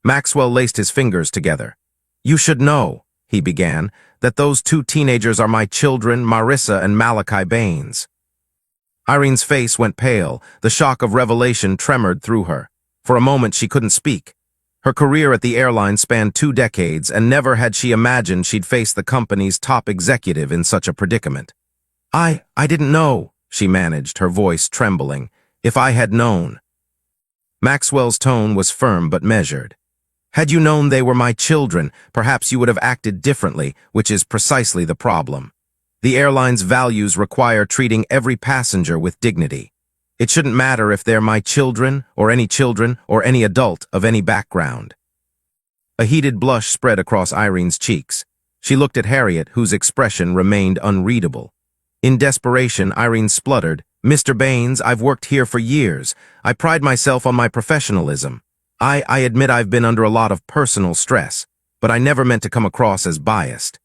Maxwell laced his fingers together. You should know, he began, that those 2 teenagers are my children, Marissa and Malachi Baines. Irene's face went pale. The shock of revelation tremored through her. For a moment she couldn't speak. Her career at the airline spanned 2 decades, and never had she imagined she'd face the company's top executive in such a predicament. I didn't know," she managed, her voice trembling. "If I had known." Maxwell's tone was firm but measured. "Had you known they were my children, perhaps you would have acted differently, which is precisely the problem. The airline's values require treating every passenger with dignity. It shouldn't matter if they're my children or any adult of any background." A heated blush spread across Irene's cheeks. She looked at Harriet, whose expression remained unreadable. In desperation, Irene spluttered, "Mr. Baines, I've worked here for years. I pride myself on my professionalism. I admit I've been under a lot of personal stress, but I never meant to come across as biased."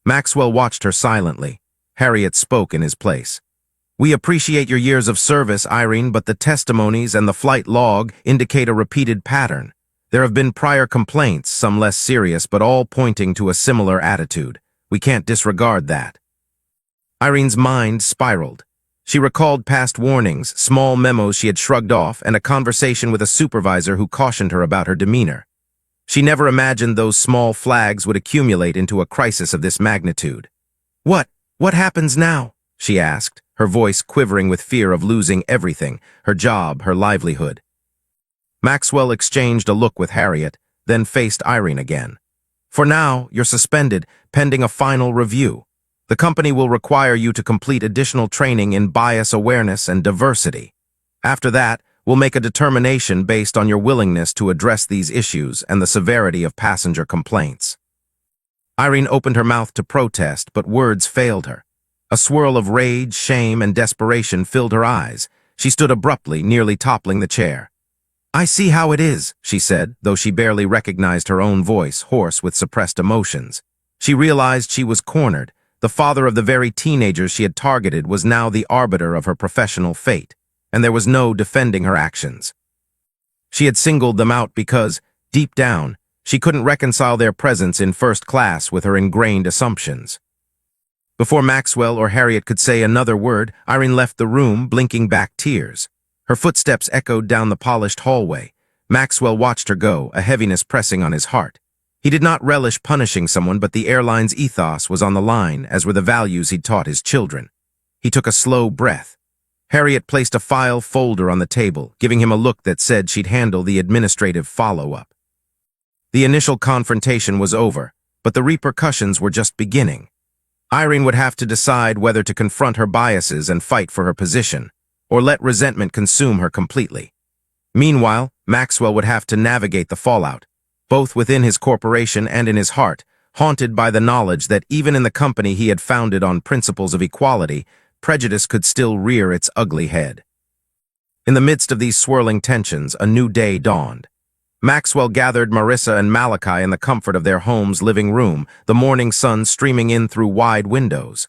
Maxwell watched her silently. Harriet spoke in his place. "We appreciate your years of service, Irene, but the testimonies and the flight log indicate a repeated pattern. There have been prior complaints, some less serious, but all pointing to a similar attitude. We can't disregard that." Irene's mind spiraled. She recalled past warnings, small memos she had shrugged off, and a conversation with a supervisor who cautioned her about her demeanor. She never imagined those small flags would accumulate into a crisis of this magnitude. What happens now?" she asked, her voice quivering with fear of losing everything, her job, her livelihood. Maxwell exchanged a look with Harriet, then faced Irene again. "For now, you're suspended, pending a final review. The company will require you to complete additional training in bias awareness and diversity. After that, we'll make a determination based on your willingness to address these issues and the severity of passenger complaints." Irene opened her mouth to protest, but words failed her. A swirl of rage, shame, and desperation filled her eyes. She stood abruptly, nearly toppling the chair. "I see how it is," she said, though she barely recognized her own voice, hoarse with suppressed emotions. She realized she was cornered. The father of the very teenagers she had targeted was now the arbiter of her professional fate, and there was no defending her actions. She had singled them out because, deep down, she couldn't reconcile their presence in first class with her ingrained assumptions. Before Maxwell or Harriet could say another word, Irene left the room, blinking back tears. Her footsteps echoed down the polished hallway. Maxwell watched her go, a heaviness pressing on his heart. He did not relish punishing someone, but the airline's ethos was on the line, as were the values he'd taught his children. He took a slow breath. Harriet placed a file folder on the table, giving him a look that said she'd handle the administrative follow-up. The initial confrontation was over, but the repercussions were just beginning. Irene would have to decide whether to confront her biases and fight for her position, or let resentment consume her completely. Meanwhile, Maxwell would have to navigate the fallout, both within his corporation and in his heart, haunted by the knowledge that even in the company he had founded on principles of equality, prejudice could still rear its ugly head. In the midst of these swirling tensions, a new day dawned. Maxwell gathered Marissa and Malachi in the comfort of their home's living room, the morning sun streaming in through wide windows.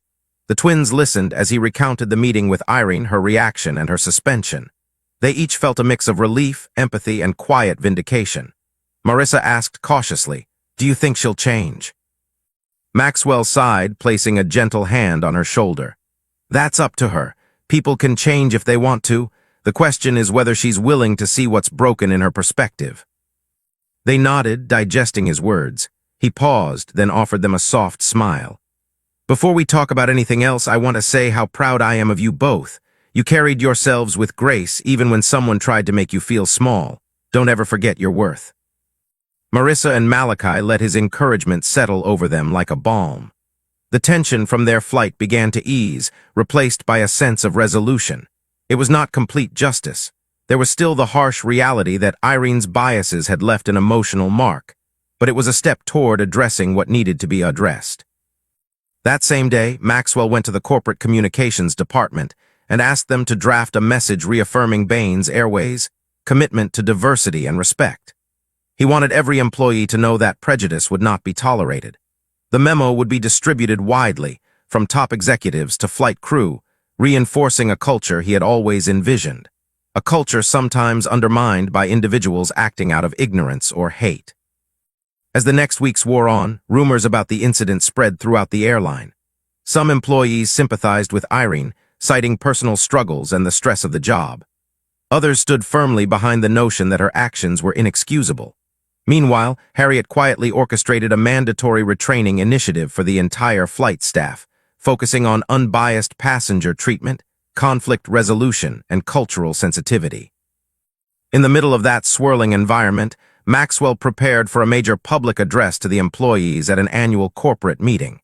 The twins listened as he recounted the meeting with Irene, her reaction, and her suspension. They each felt a mix of relief, empathy, and quiet vindication. Marissa asked cautiously, "Do you think she'll change?" Maxwell sighed, placing a gentle hand on her shoulder. "That's up to her. People can change if they want to. The question is whether she's willing to see what's broken in her perspective." They nodded, digesting his words. He paused, then offered them a soft smile. "Before we talk about anything else, I want to say how proud I am of you both. You carried yourselves with grace even when someone tried to make you feel small. Don't ever forget your worth." Marissa and Malachi let his encouragement settle over them like a balm. The tension from their flight began to ease, replaced by a sense of resolution. It was not complete justice. There was still the harsh reality that Irene's biases had left an emotional mark, but it was a step toward addressing what needed to be addressed. That same day, Maxwell went to the corporate communications department and asked them to draft a message reaffirming Baines Airways' commitment to diversity and respect. He wanted every employee to know that prejudice would not be tolerated. The memo would be distributed widely, from top executives to flight crew, reinforcing a culture he had always envisioned. A culture sometimes undermined by individuals acting out of ignorance or hate. As the next weeks wore on, rumors about the incident spread throughout the airline. Some employees sympathized with Irene, citing personal struggles and the stress of the job. Others stood firmly behind the notion that her actions were inexcusable. Meanwhile, Harriet quietly orchestrated a mandatory retraining initiative for the entire flight staff, focusing on unbiased passenger treatment, conflict resolution, and cultural sensitivity. In the middle of that swirling environment, Maxwell prepared for a major public address to the employees at an annual corporate meeting.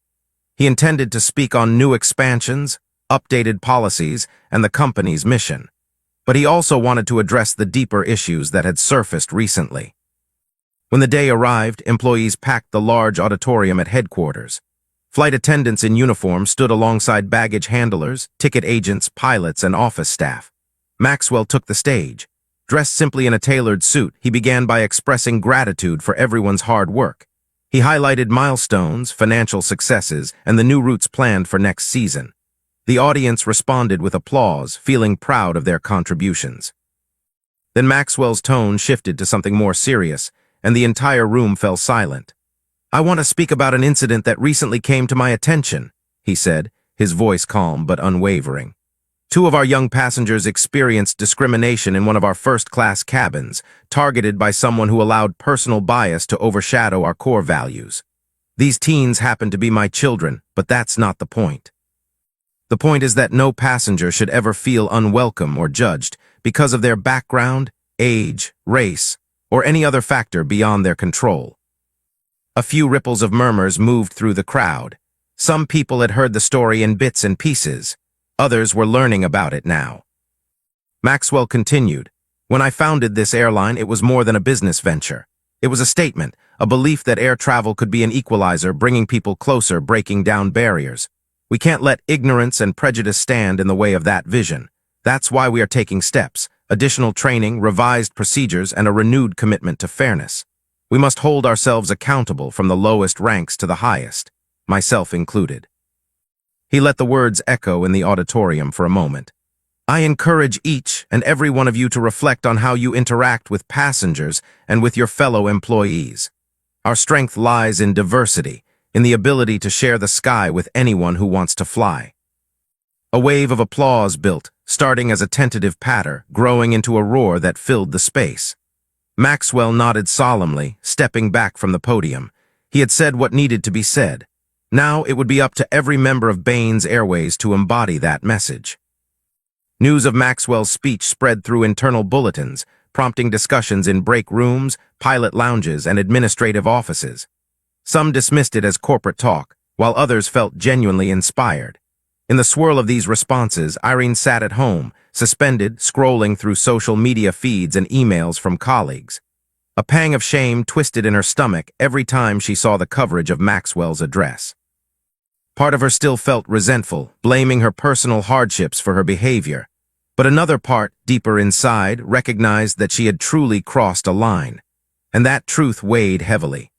He intended to speak on new expansions, updated policies, and the company's mission. But he also wanted to address the deeper issues that had surfaced recently. When the day arrived, employees packed the large auditorium at headquarters. Flight attendants in uniform stood alongside baggage handlers, ticket agents, pilots, and office staff. Maxwell took the stage. Dressed simply in a tailored suit, he began by expressing gratitude for everyone's hard work. He highlighted milestones, financial successes, and the new routes planned for next season. The audience responded with applause, feeling proud of their contributions. Then Maxwell's tone shifted to something more serious, and the entire room fell silent. "I want to speak about an incident that recently came to my attention," he said, his voice calm but unwavering. "Two of our young passengers experienced discrimination in one of our first-class cabins, targeted by someone who allowed personal bias to overshadow our core values. These teens happen to be my children, but that's not the point. The point is that no passenger should ever feel unwelcome or judged because of their background, age, race, or any other factor beyond their control." A few ripples of murmurs moved through the crowd. Some people had heard the story in bits and pieces. Others were learning about it now. Maxwell continued, "When I founded this airline, it was more than a business venture. It was a statement, a belief that air travel could be an equalizer, bringing people closer, breaking down barriers. We can't let ignorance and prejudice stand in the way of that vision. That's why we are taking steps, additional training, revised procedures, and a renewed commitment to fairness. We must hold ourselves accountable from the lowest ranks to the highest, myself included." He let the words echo in the auditorium for a moment. "I encourage each and every one of you to reflect on how you interact with passengers and with your fellow employees. Our strength lies in diversity, in the ability to share the sky with anyone who wants to fly." A wave of applause built, starting as a tentative patter, growing into a roar that filled the space. Maxwell nodded solemnly, stepping back from the podium. He had said what needed to be said. Now it would be up to every member of Baines Airways to embody that message. News of Maxwell's speech spread through internal bulletins, prompting discussions in break rooms, pilot lounges, and administrative offices. Some dismissed it as corporate talk, while others felt genuinely inspired. In the swirl of these responses, Irene sat at home, suspended, scrolling through social media feeds and emails from colleagues. A pang of shame twisted in her stomach every time she saw the coverage of Maxwell's address. Part of her still felt resentful, blaming her personal hardships for her behavior. But another part, deeper inside, recognized that she had truly crossed a line. And that truth weighed heavily.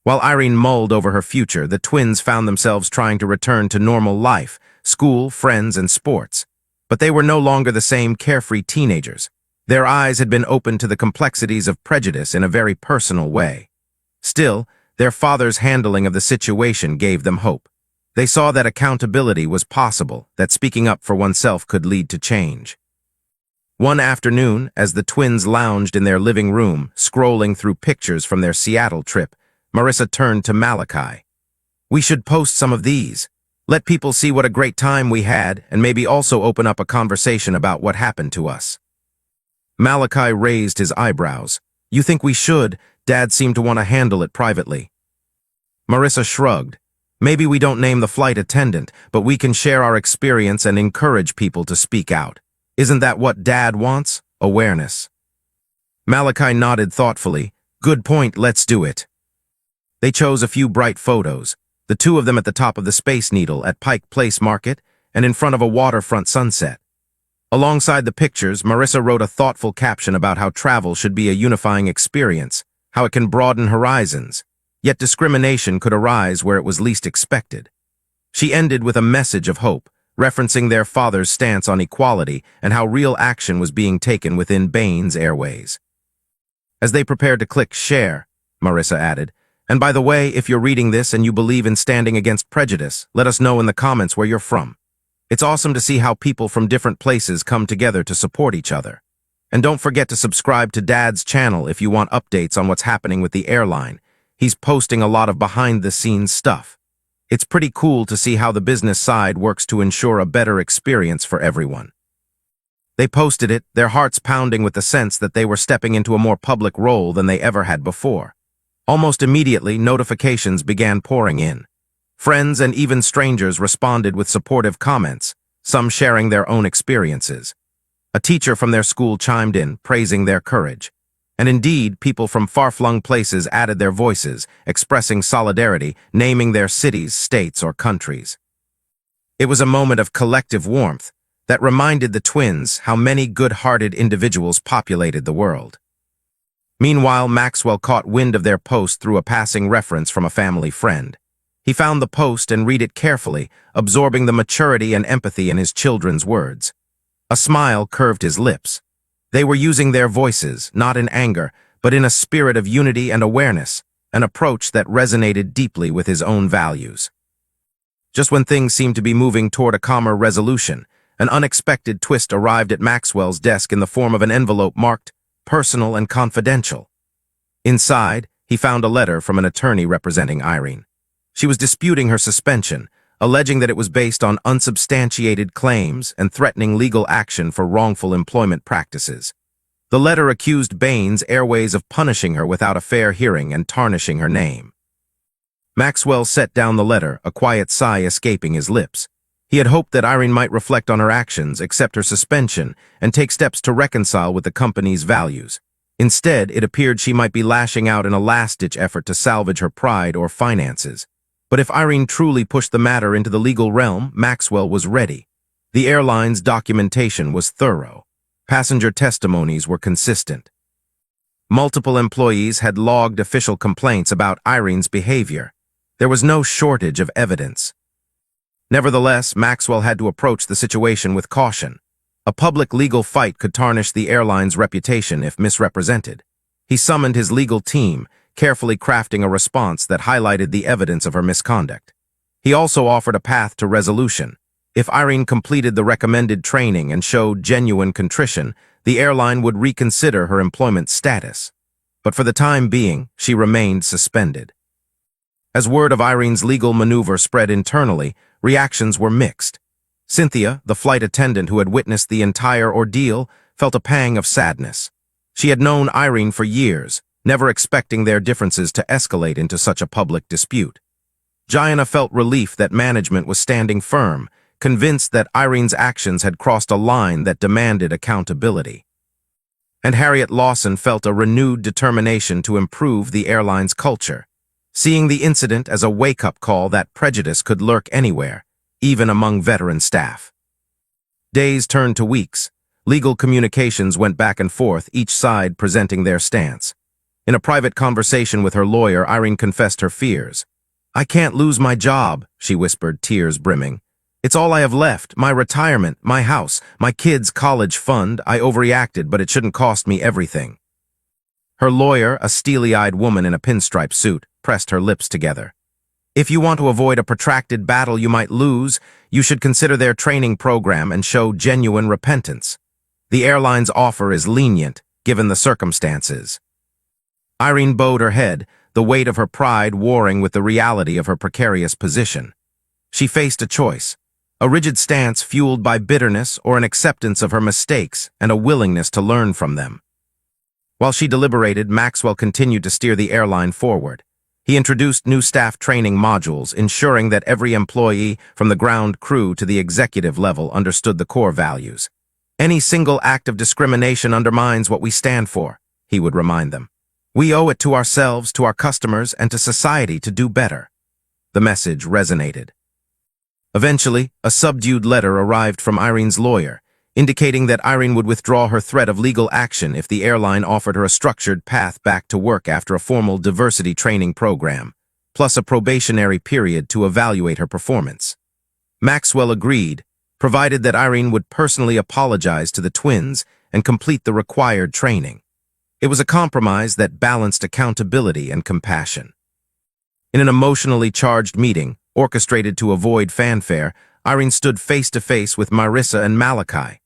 While Irene mulled over her future, the twins found themselves trying to return to normal life, school, friends, and sports. But they were no longer the same carefree teenagers. Their eyes had been opened to the complexities of prejudice in a very personal way. Still, their father's handling of the situation gave them hope. They saw that accountability was possible, that speaking up for oneself could lead to change. One afternoon, as the twins lounged in their living room, scrolling through pictures from their Seattle trip, Marissa turned to Malachi. "We should post some of these. Let people see what a great time we had, and maybe also open up a conversation about what happened to us." Malachi raised his eyebrows. "You think we should? Dad seemed to want to handle it privately." Marissa shrugged. "Maybe we don't name the flight attendant, but we can share our experience and encourage people to speak out. Isn't that what Dad wants? Awareness." Malachi nodded thoughtfully. "Good point, let's do it." They chose a few bright photos, the two of them at the top of the Space Needle at Pike Place Market and in front of a waterfront sunset. Alongside the pictures, Marissa wrote a thoughtful caption about how travel should be a unifying experience, how it can broaden horizons, yet discrimination could arise where it was least expected. She ended with a message of hope, referencing their father's stance on equality and how real action was being taken within Baines Airways. As they prepared to click share, Marissa added, "And by the way, if you're reading this and you believe in standing against prejudice, let us know in the comments where you're from. It's awesome to see how people from different places come together to support each other." And don't forget to subscribe to Dad's channel if you want updates on what's happening with the airline. He's posting a lot of behind-the-scenes stuff. It's pretty cool to see how the business side works to ensure a better experience for everyone. They posted it, their hearts pounding with the sense that they were stepping into a more public role than they ever had before. Almost immediately, notifications began pouring in. Friends and even strangers responded with supportive comments, some sharing their own experiences. A teacher from their school chimed in, praising their courage. And indeed, people from far-flung places added their voices, expressing solidarity, naming their cities, states, or countries. It was a moment of collective warmth that reminded the twins how many good-hearted individuals populated the world. Meanwhile, Maxwell caught wind of their post through a passing reference from a family friend. He found the post and read it carefully, absorbing the maturity and empathy in his children's words. A smile curved his lips. They were using their voices, not in anger, but in a spirit of unity and awareness, an approach that resonated deeply with his own values. Just when things seemed to be moving toward a calmer resolution, an unexpected twist arrived at Maxwell's desk in the form of an envelope marked personal and confidential. Inside, he found a letter from an attorney representing Irene. She was disputing her suspension, alleging that it was based on unsubstantiated claims and threatening legal action for wrongful employment practices. The letter accused Baines Airways of punishing her without a fair hearing and tarnishing her name. Maxwell set down the letter, a quiet sigh escaping his lips. He had hoped that Irene might reflect on her actions, accept her suspension, and take steps to reconcile with the company's values. Instead, it appeared she might be lashing out in a last-ditch effort to salvage her pride or finances. But if Irene truly pushed the matter into the legal realm, Maxwell was ready. The airline's documentation was thorough. Passenger testimonies were consistent. Multiple employees had logged official complaints about Irene's behavior. There was no shortage of evidence. Nevertheless, Maxwell had to approach the situation with caution. A public legal fight could tarnish the airline's reputation if misrepresented. He summoned his legal team, carefully crafting a response that highlighted the evidence of her misconduct. He also offered a path to resolution. If Irene completed the recommended training and showed genuine contrition, the airline would reconsider her employment status. But for the time being, she remained suspended. As word of Irene's legal maneuver spread internally, reactions were mixed. Cynthia, the flight attendant who had witnessed the entire ordeal, felt a pang of sadness. She had known Irene for years, never expecting their differences to escalate into such a public dispute. Gianna felt relief that management was standing firm, convinced that Irene's actions had crossed a line that demanded accountability. And Harriet Lawson felt a renewed determination to improve the airline's culture, seeing the incident as a wake-up call that prejudice could lurk anywhere, even among veteran staff. Days turned to weeks. Legal communications went back and forth, each side presenting their stance. In a private conversation with her lawyer, Irene confessed her fears. "I can't lose my job," she whispered, tears brimming. "It's all I have left, my retirement, my house, my kids' college fund. I overreacted, but it shouldn't cost me everything." Her lawyer, a steely-eyed woman in a pinstripe suit, pressed her lips together. "If you want to avoid a protracted battle you might lose, you should consider their training program and show genuine repentance. The airline's offer is lenient, given the circumstances." Irene bowed her head, the weight of her pride warring with the reality of her precarious position. She faced a choice, a rigid stance fueled by bitterness or an acceptance of her mistakes and a willingness to learn from them. While she deliberated, Maxwell continued to steer the airline forward. He introduced new staff training modules, ensuring that every employee, from the ground crew to the executive level, understood the core values. "Any single act of discrimination undermines what we stand for," he would remind them. "We owe it to ourselves, to our customers, and to society to do better." The message resonated. Eventually, a subdued letter arrived from Irene's lawyer, indicating that Irene would withdraw her threat of legal action if the airline offered her a structured path back to work after a formal diversity training program, plus a probationary period to evaluate her performance. Maxwell agreed, provided that Irene would personally apologize to the twins and complete the required training. It was a compromise that balanced accountability and compassion. In an emotionally charged meeting, orchestrated to avoid fanfare, Irene stood face-to-face with Marissa and Malachi.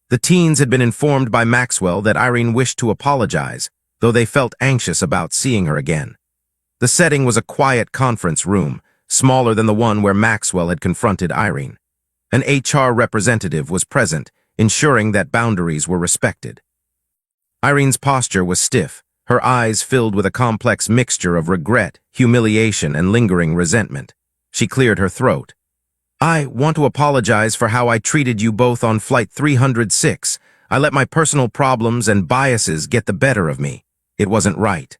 The teens had been informed by Maxwell that Irene wished to apologize, though they felt anxious about seeing her again. The setting was a quiet conference room, smaller than the one where Maxwell had confronted Irene. An HR representative was present, ensuring that boundaries were respected. Irene's posture was stiff, her eyes filled with a complex mixture of regret, humiliation, and lingering resentment. She cleared her throat. "I want to apologize for how I treated you both on Flight 306. I let my personal problems and biases get the better of me. It wasn't right."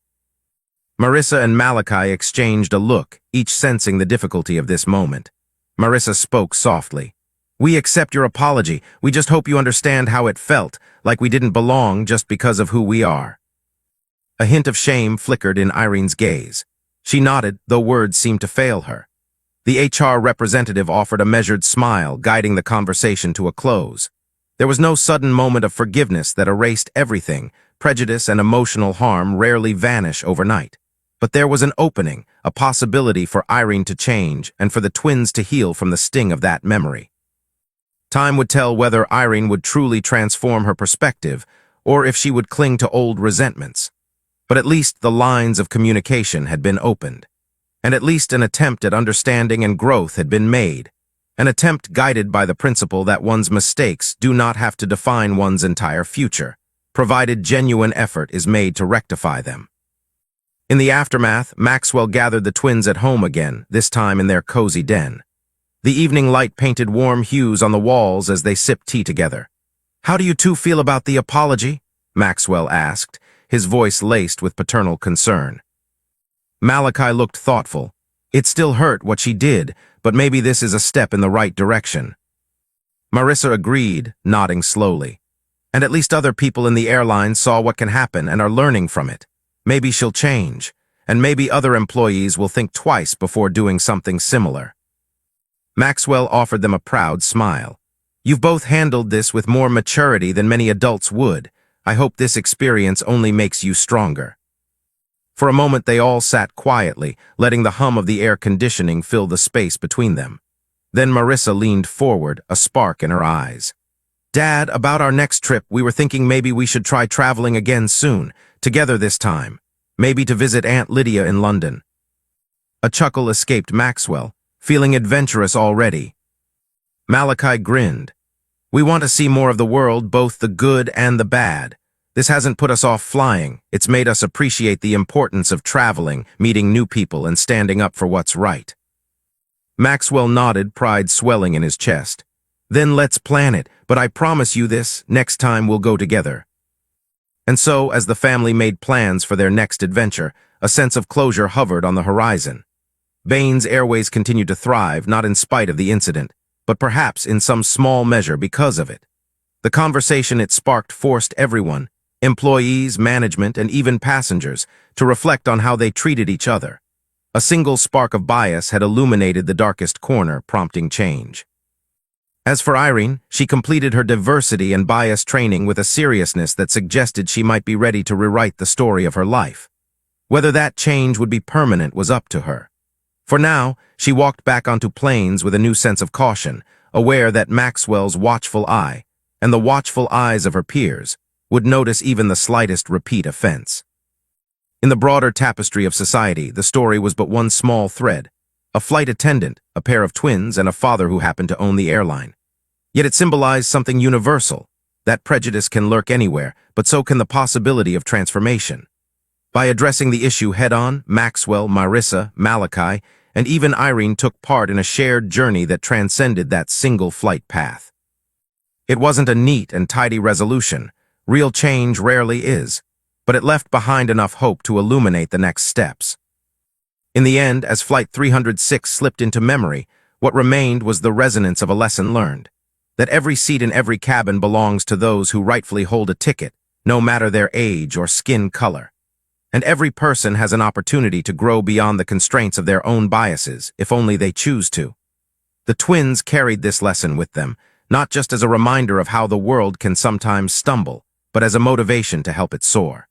Marissa and Malachi exchanged a look, each sensing the difficulty of this moment. Marissa spoke softly. "We accept your apology. We just hope you understand how it felt, like we didn't belong just because of who we are." A hint of shame flickered in Irene's gaze. She nodded, though words seemed to fail her. The HR representative offered a measured smile, guiding the conversation to a close. There was no sudden moment of forgiveness that erased everything. Prejudice and emotional harm rarely vanish overnight. But there was an opening, a possibility for Irene to change and for the twins to heal from the sting of that memory. Time would tell whether Irene would truly transform her perspective or if she would cling to old resentments. But at least the lines of communication had been opened. And at least an attempt at understanding and growth had been made. An attempt guided by the principle that one's mistakes do not have to define one's entire future, provided genuine effort is made to rectify them. In the aftermath, Maxwell gathered the twins at home again, this time in their cozy den. The evening light painted warm hues on the walls as they sipped tea together. "How do you two feel about the apology?" Maxwell asked, his voice laced with paternal concern. Malachi looked thoughtful. It still hurt what she did, but maybe this is a step in the right direction. Marissa agreed, nodding slowly. And at least other people in the airline saw what can happen and are learning from it. Maybe she'll change, and maybe other employees will think twice before doing something similar. Maxwell offered them a proud smile. "You've both handled this with more maturity than many adults would. I hope this experience only makes you stronger." For a moment they all sat quietly, letting the hum of the air conditioning fill the space between them. Then Marissa leaned forward, a spark in her eyes. "Dad, about our next trip, we were thinking maybe we should try traveling again soon, together this time. Maybe to visit Aunt Lydia in London." A chuckle escaped Maxwell, feeling adventurous already. Malachi grinned. "We want to see more of the world, both the good and the bad. This hasn't put us off flying. It's made us appreciate the importance of traveling, meeting new people, and standing up for what's right." Maxwell nodded, pride swelling in his chest. "Then let's plan it, but I promise you this, next time we'll go together." And so, as the family made plans for their next adventure, a sense of closure hovered on the horizon. Bain's Airways continued to thrive, not in spite of the incident, but perhaps in some small measure because of it. The conversation it sparked forced everyone, employees, management, and even passengers, to reflect on how they treated each other. A single spark of bias had illuminated the darkest corner, prompting change. As for Irene, she completed her diversity and bias training with a seriousness that suggested she might be ready to rewrite the story of her life. Whether that change would be permanent was up to her. For now, she walked back onto planes with a new sense of caution, aware that Maxwell's watchful eye, and the watchful eyes of her peers, would notice even the slightest repeat offense. In the broader tapestry of society, the story was but one small thread: a flight attendant, a pair of twins, and a father who happened to own the airline. Yet it symbolized something universal. That prejudice can lurk anywhere, but so can the possibility of transformation. By addressing the issue head-on, Maxwell, Marissa, Malachi, and even Irene took part in a shared journey that transcended that single flight path. It wasn't a neat and tidy resolution. Real change rarely is, but it left behind enough hope to illuminate the next steps. In the end, as Flight 306 slipped into memory, what remained was the resonance of a lesson learned: that every seat in every cabin belongs to those who rightfully hold a ticket, no matter their age or skin color. And every person has an opportunity to grow beyond the constraints of their own biases, if only they choose to. The twins carried this lesson with them, not just as a reminder of how the world can sometimes stumble, but as a motivation to help it soar.